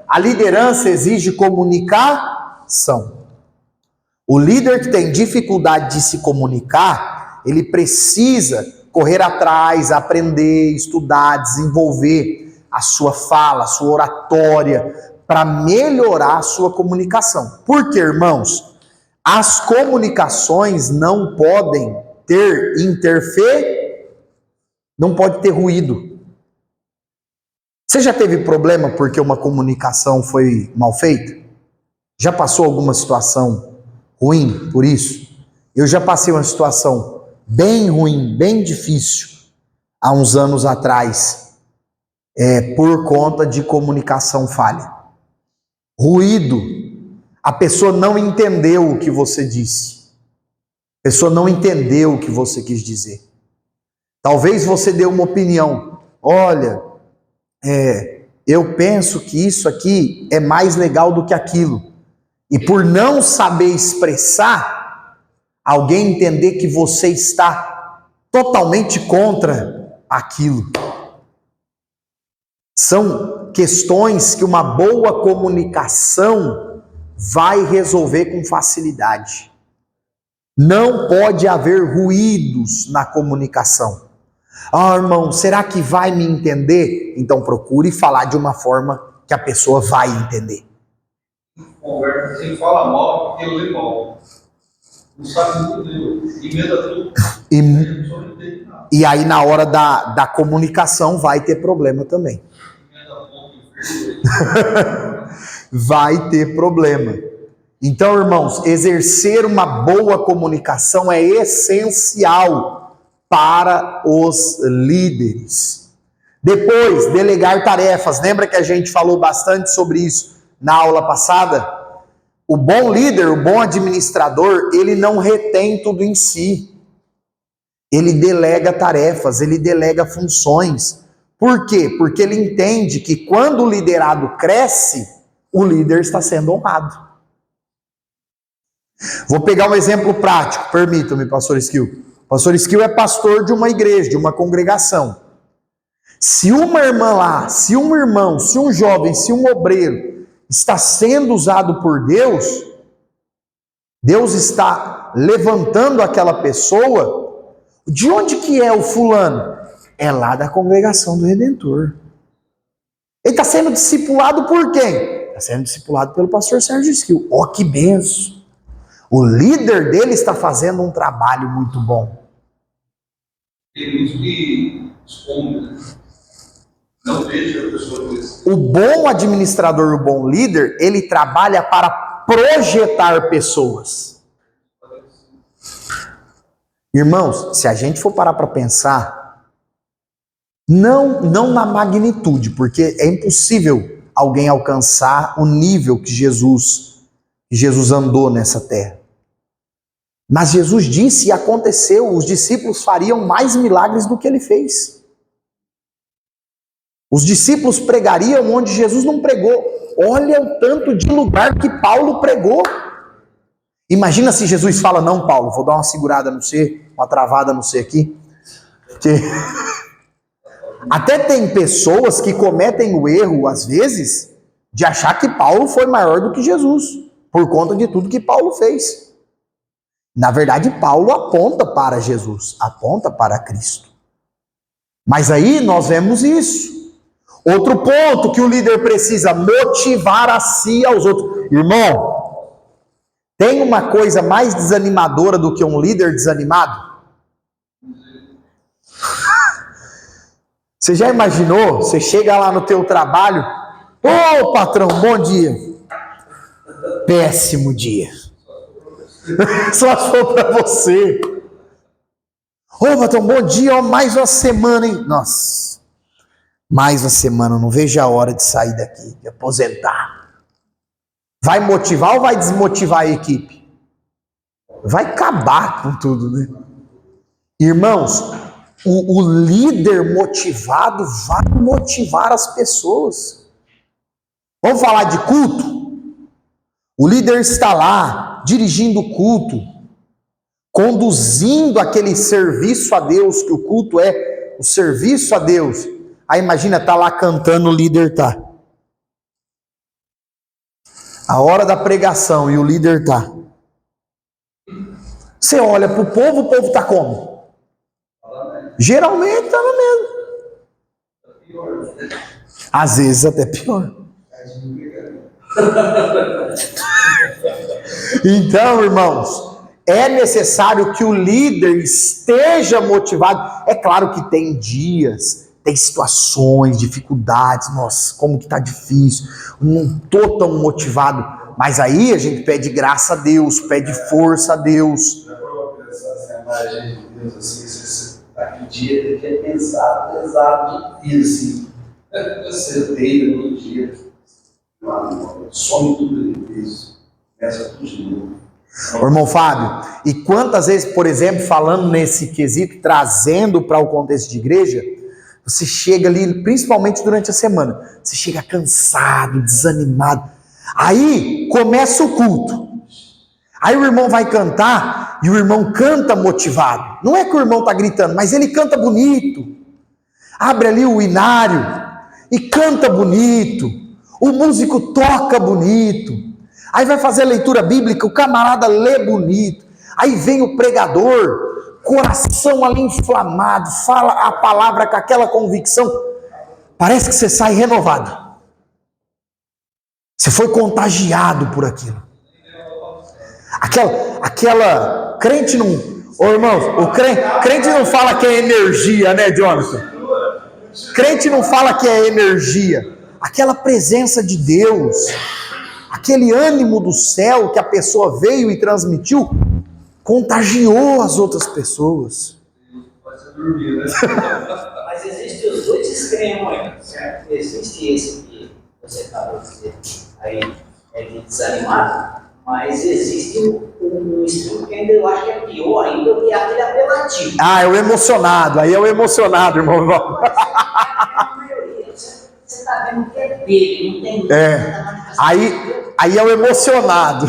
a liderança exige comunicação. O líder que tem dificuldade de se comunicar, ele precisa correr atrás, aprender, estudar, desenvolver a sua fala, a sua oratória, para melhorar a sua comunicação. Porque, irmãos, as comunicações não podem ter não pode ter ruído. Você já teve problema porque uma comunicação foi mal feita? Já passou alguma situação ruim por isso? Eu já passei uma situação bem ruim, bem difícil, há uns anos atrás, por conta de comunicação falha. Ruído. A pessoa não entendeu o que você disse. A pessoa não entendeu o que você quis dizer. Talvez você dê uma opinião. Olha, eu penso que isso aqui é mais legal do que aquilo. E por não saber expressar, alguém entender que você está totalmente contra aquilo. São questões que uma boa comunicação vai resolver com facilidade. Não pode haver ruídos na comunicação. Ah, irmão, será que vai me entender? Então procure falar de uma forma que a pessoa vai entender. Conversa, quem fala mal, porque eu leio mal. Não sabe muito Deus. Emenda tudo. E aí na hora da comunicação vai ter problema também. Vai ter problema. Então, irmãos, exercer uma boa comunicação é essencial para os líderes. Depois, delegar tarefas. Lembra que a gente falou bastante sobre isso na aula passada, o bom líder, o bom administrador, ele não retém tudo em si. Ele delega tarefas, ele delega funções. Por quê? Porque ele entende que quando o liderado cresce, o líder está sendo honrado. Vou pegar um exemplo prático, permita-me, pastor Skill. Pastor Skill é pastor de uma igreja, de uma congregação. Se uma irmã lá, se um irmão, se um jovem, se um obreiro está sendo usado por Deus, Deus está levantando aquela pessoa. De onde que é o fulano? É lá da congregação do Redentor. Ele está sendo discipulado por quem? Está sendo discipulado pelo pastor Sérgio Skill. Ó, que benção! O líder dele está fazendo um trabalho muito bom. Tem muitos que escondem, né? Não vejo a pessoa com isso. O bom administrador, o bom líder, ele trabalha para projetar pessoas. Irmãos, se a gente for parar para pensar, não na magnitude, porque é impossível alguém alcançar o nível que Jesus andou nessa terra. Mas Jesus disse e aconteceu, os discípulos fariam mais milagres do que ele fez. Os discípulos pregariam onde Jesus não pregou. Olha o tanto de lugar que Paulo pregou. Imagina se Jesus fala, não, Paulo, vou dar uma segurada no C, uma travada no C aqui. Até tem pessoas que cometem o erro, às vezes, de achar que Paulo foi maior do que Jesus, por conta de tudo que Paulo fez. Na verdade, Paulo aponta para Jesus, aponta para Cristo. Mas aí nós vemos isso. Outro ponto que o líder precisa, motivar a si e aos outros. Irmão, tem uma coisa mais desanimadora do que um líder desanimado? Você já imaginou? Você chega lá no teu trabalho, ô patrão, bom dia. Péssimo dia. Só se for para você. Ô patrão, bom dia, ó, mais uma semana, hein? Nossa, mais uma semana, não vejo a hora de sair daqui, de aposentar. Vai motivar ou vai desmotivar a equipe? Vai acabar com tudo, né? Irmãos, o líder motivado vai motivar as pessoas. Vamos falar de culto? O líder está lá, dirigindo o culto, conduzindo aquele serviço a Deus, que o culto é o serviço a Deus. Aí imagina, tá lá cantando, o líder tá. A hora da pregação e o líder tá. Você olha pro povo, o povo tá como? Geralmente tá no mesmo. Às vezes até pior. Então, irmãos, é necessário que o líder esteja motivado. É claro que tem dias, tem situações, dificuldades. Nossa, como que tá difícil. Não tô tão motivado. Mas aí a gente pede graça a Deus, pede força a Deus. Já vou pensar essa imagem de Deus assim, aquele dia que é pesado de vida, assim. Você deita no dia, some tudo de vez, começa tudo de novo. Ô, irmão Fábio, e quantas vezes, por exemplo, falando nesse quesito, trazendo para o contexto de igreja, você chega ali, principalmente durante a semana, você chega cansado, desanimado, aí começa o culto, aí o irmão vai cantar, e o irmão canta motivado, não é que o irmão está gritando, mas ele canta bonito, abre ali o inário, e canta bonito, o músico toca bonito, aí vai fazer a leitura bíblica, o camarada lê bonito, aí vem o pregador, coração ali inflamado, fala a palavra com aquela convicção, parece que você sai renovado, você foi contagiado por aquilo, aquela crente não, ô irmãos, o crente não fala que é energia, né, Jonathan? Crente não fala que é energia, aquela presença de Deus, aquele ânimo do céu que a pessoa veio e transmitiu, contagiou as outras pessoas. Mas existem os dois extremos, certo? Existe esse que você acabou de dizer, aí é de desanimado, mas existe um extremo que ainda eu acho que é pior ainda, que é aquele apelativo. Ah, é o emocionado. Aí é o emocionado, irmão. A maioria, você está vendo que é dele, não tem É. Aí é o emocionado.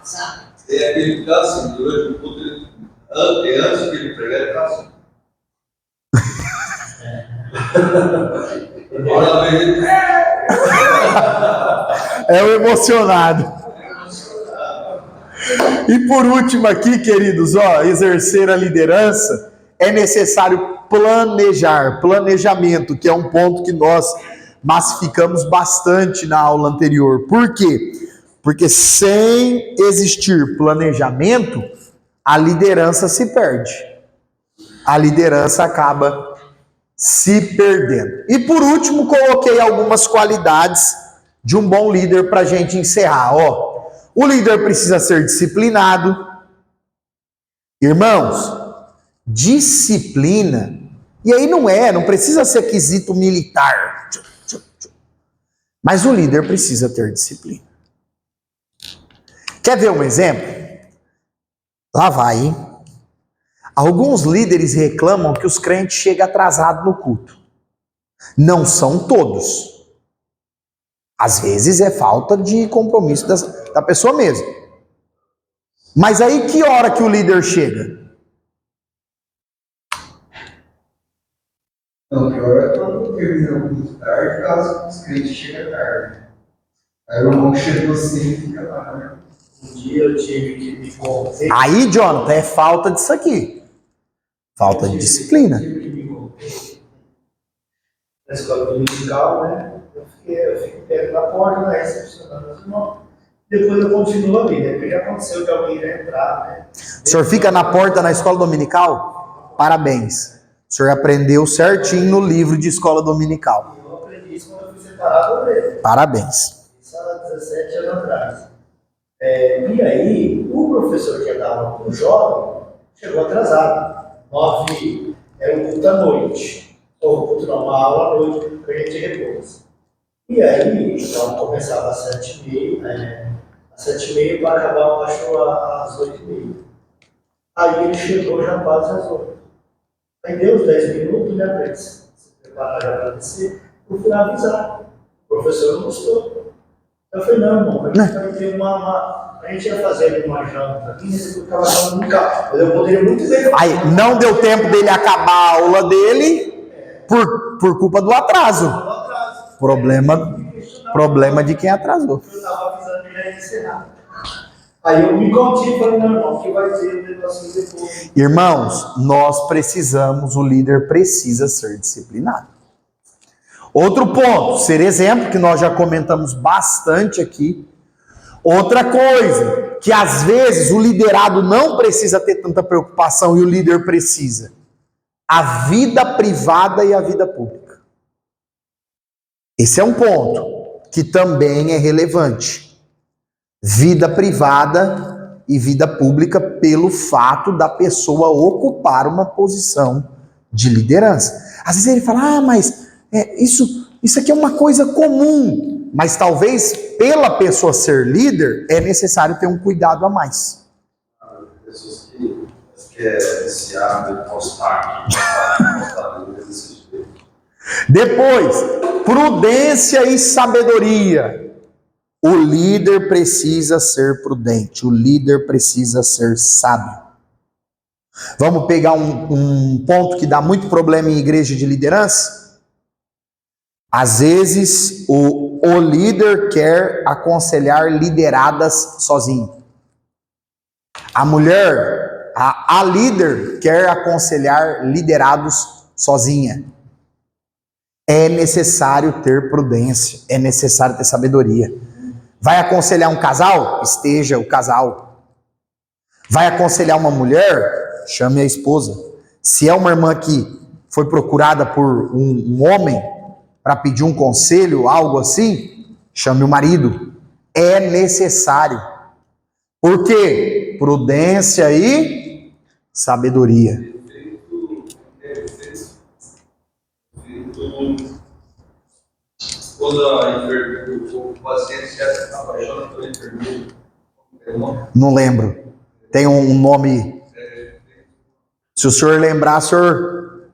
sabe? Tem aquele que tá assim, durante o culto, antes que ele pregar, ele tá assim. Agora vem ele. É o emocionado. E por último aqui, queridos, exercer a liderança é necessário planejar, planejamento, que é um ponto que nós massificamos bastante na aula anterior. Por quê? Porque sem existir planejamento, a liderança se perde. A liderança acaba se perdendo. E por último, coloquei algumas qualidades de um bom líder para a gente encerrar. O líder precisa ser disciplinado. Irmãos, disciplina, e aí não precisa ser quesito militar. Mas o líder precisa ter disciplina. Quer ver um exemplo? Lá vai, hein? Alguns líderes reclamam que os crentes chegam atrasados no culto. Não são todos. Às vezes é falta de compromisso da pessoa mesmo. Mas aí que hora que o líder chega? Não, pior é quando termina muito tarde, caso os crentes chegam tarde. Aí o irmão chegou assim e fica lá, né? Um dia eu tive que me conter. Aí, Jonathan, é falta disso aqui. Falta de disciplina. Eu tive que me conter. Na escola dominical, né? Eu fico perto da porta, né? Recepcionando os irmãos. Depois eu continuo ali, né? Porque já aconteceu que alguém vai entrar, né? O senhor fica na porta na escola dominical? Parabéns. O senhor aprendeu certinho no livro de escola dominical. Eu aprendi isso quando eu fui separado dele. Parabéns. Isso há 17 anos atrás. E aí, o professor que dava para o jovem chegou atrasado. 9, era um culto à noite. Ou culto não, uma aula à noite, que a gente repousa. E aí, então começava às 7h30, né? Às 7h30 para acabar, baixou às 8h30. Aí ele chegou já quase às 8h. Aí deu uns 10 minutos, né, para ele se preparar já para descer, eu fui avisar. O professor não gostou. Eu falei, não, irmão, a gente vai ter a gente ia fazer uma janta aqui, nesse eu ficava falando no carro. Mas eu poderia muito bem. Aí, não deu tempo dele acabar a aula dele por culpa do atraso. Problema de quem atrasou. Eu estava avisando que já ia encerrar. Aí eu me conti e falei, não, irmão, que vai ter um negocinho depois. Irmãos, nós precisamos, o líder precisa ser disciplinado. Outro ponto, ser exemplo, que nós já comentamos bastante aqui. Outra coisa, que às vezes o liderado não precisa ter tanta preocupação e o líder precisa. A vida privada e a vida pública. Esse é um ponto que também é relevante. Vida privada e vida pública pelo fato da pessoa ocupar uma posição de liderança. Às vezes ele fala, mas isso aqui é uma coisa comum. Mas talvez pela pessoa ser líder, é necessário ter um cuidado a mais. Pessoas que se abrem postar desse jeito. Depois, prudência e sabedoria. O líder precisa ser prudente, o líder precisa ser sábio. Vamos pegar um ponto que dá muito problema em igreja de liderança? Às vezes, o líder quer aconselhar lideradas sozinho. A mulher, a líder, quer aconselhar liderados sozinha. É necessário ter prudência, é necessário ter sabedoria. Vai aconselhar um casal? Esteja o casal. Vai aconselhar uma mulher? Chame a esposa. Se é uma irmã que foi procurada por um homem para pedir um conselho, algo assim, chame o marido. É necessário. Por quê? Prudência e sabedoria. Quando a enfermeira, o paciente se apaixona pelo enfermeiro, tem um nome? Não lembro. Tem um nome. Se o senhor lembrar, senhor.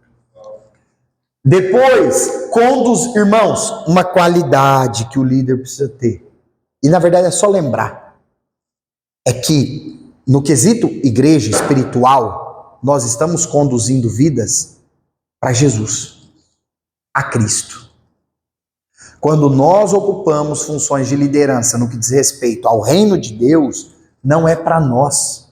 Depois, conduz, irmãos, uma qualidade que o líder precisa ter. E na verdade é só lembrar. É que no quesito igreja espiritual, nós estamos conduzindo vidas para Jesus, a Cristo. Quando nós ocupamos funções de liderança no que diz respeito ao reino de Deus, não é para nós,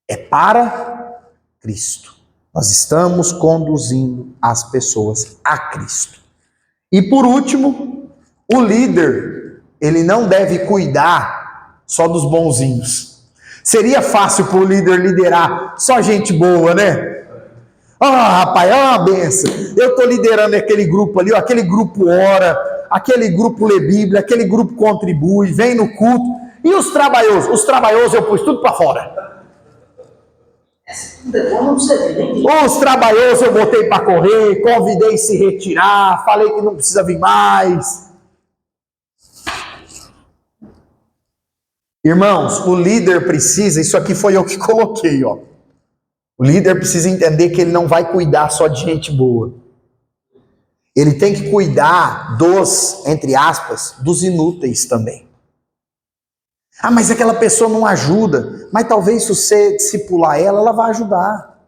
é para Cristo. Nós estamos conduzindo as pessoas a Cristo. E por último, o líder, ele não deve cuidar só dos bonzinhos. Seria fácil para o líder liderar só gente boa, né? Rapaz, é uma benção. Eu estou liderando aquele grupo ali, aquele grupo ora, aquele grupo lê Bíblia, aquele grupo contribui, vem no culto. E os trabalhosos? Os trabalhosos eu pus tudo para fora. Os trabalhosos eu botei para correr, convidei se retirar, falei que não precisa vir mais. Irmãos, o líder precisa, isso aqui foi eu que coloquei, ó. O líder precisa entender que ele não vai cuidar só de gente boa. Ele tem que cuidar dos, entre aspas, dos inúteis também. Mas aquela pessoa não ajuda. Mas talvez se você discipular ela, ela vai ajudar.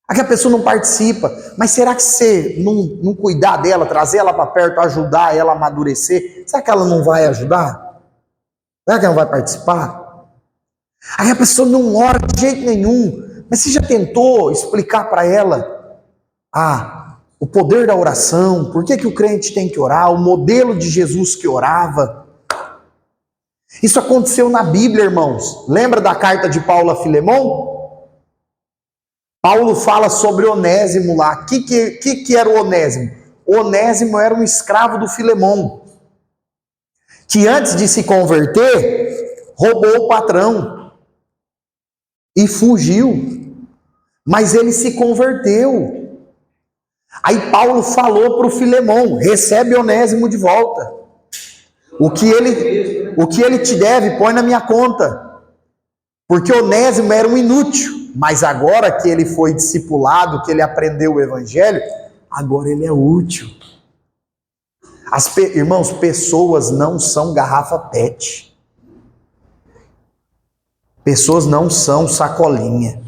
Aquela pessoa não participa. Mas será que se você não cuidar dela, trazer ela para perto, ajudar ela a amadurecer, será que ela não vai ajudar? Será que ela não vai participar? Aquela pessoa não ora de jeito nenhum. Mas você já tentou explicar para ela o poder da oração, por que o crente tem que orar, o modelo de Jesus que orava? Isso aconteceu na Bíblia, irmãos. Lembra da carta de Paulo a Filemão? Paulo fala sobre Onésimo lá. O que era o Onésimo? O Onésimo era um escravo do Filemão, que antes de se converter, roubou o patrão e fugiu. Mas ele se converteu. Aí Paulo falou para o Filemão: recebe Onésimo de volta. O que ele te deve, põe na minha conta. Porque Onésimo era um inútil. Mas agora que ele foi discipulado, que ele aprendeu o evangelho, agora ele é útil. Irmãos, pessoas não são garrafa PET. Pessoas não são sacolinha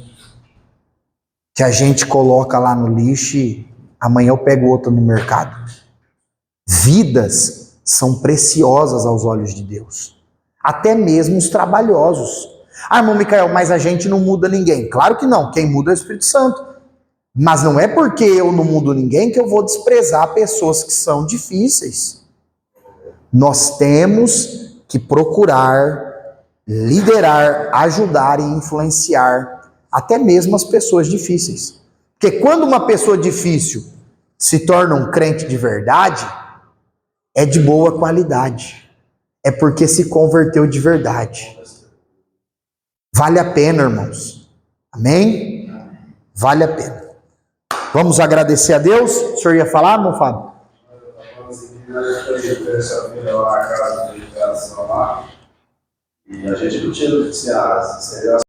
que a gente coloca lá no lixo e amanhã eu pego outra no mercado. Vidas são preciosas aos olhos de Deus. Até mesmo os trabalhosos. Irmão Micael, mas a gente não muda ninguém. Claro que não, quem muda é o Espírito Santo. Mas não é porque eu não mudo ninguém que eu vou desprezar pessoas que são difíceis. Nós temos que procurar liderar, ajudar e influenciar até mesmo as pessoas difíceis. Porque quando uma pessoa difícil se torna um crente de verdade, é de boa qualidade. É porque se converteu de verdade. Vale a pena, irmãos. Amém? Vale a pena. Vamos agradecer a Deus? O senhor ia falar, meu Fábio? E a gente não tinha seria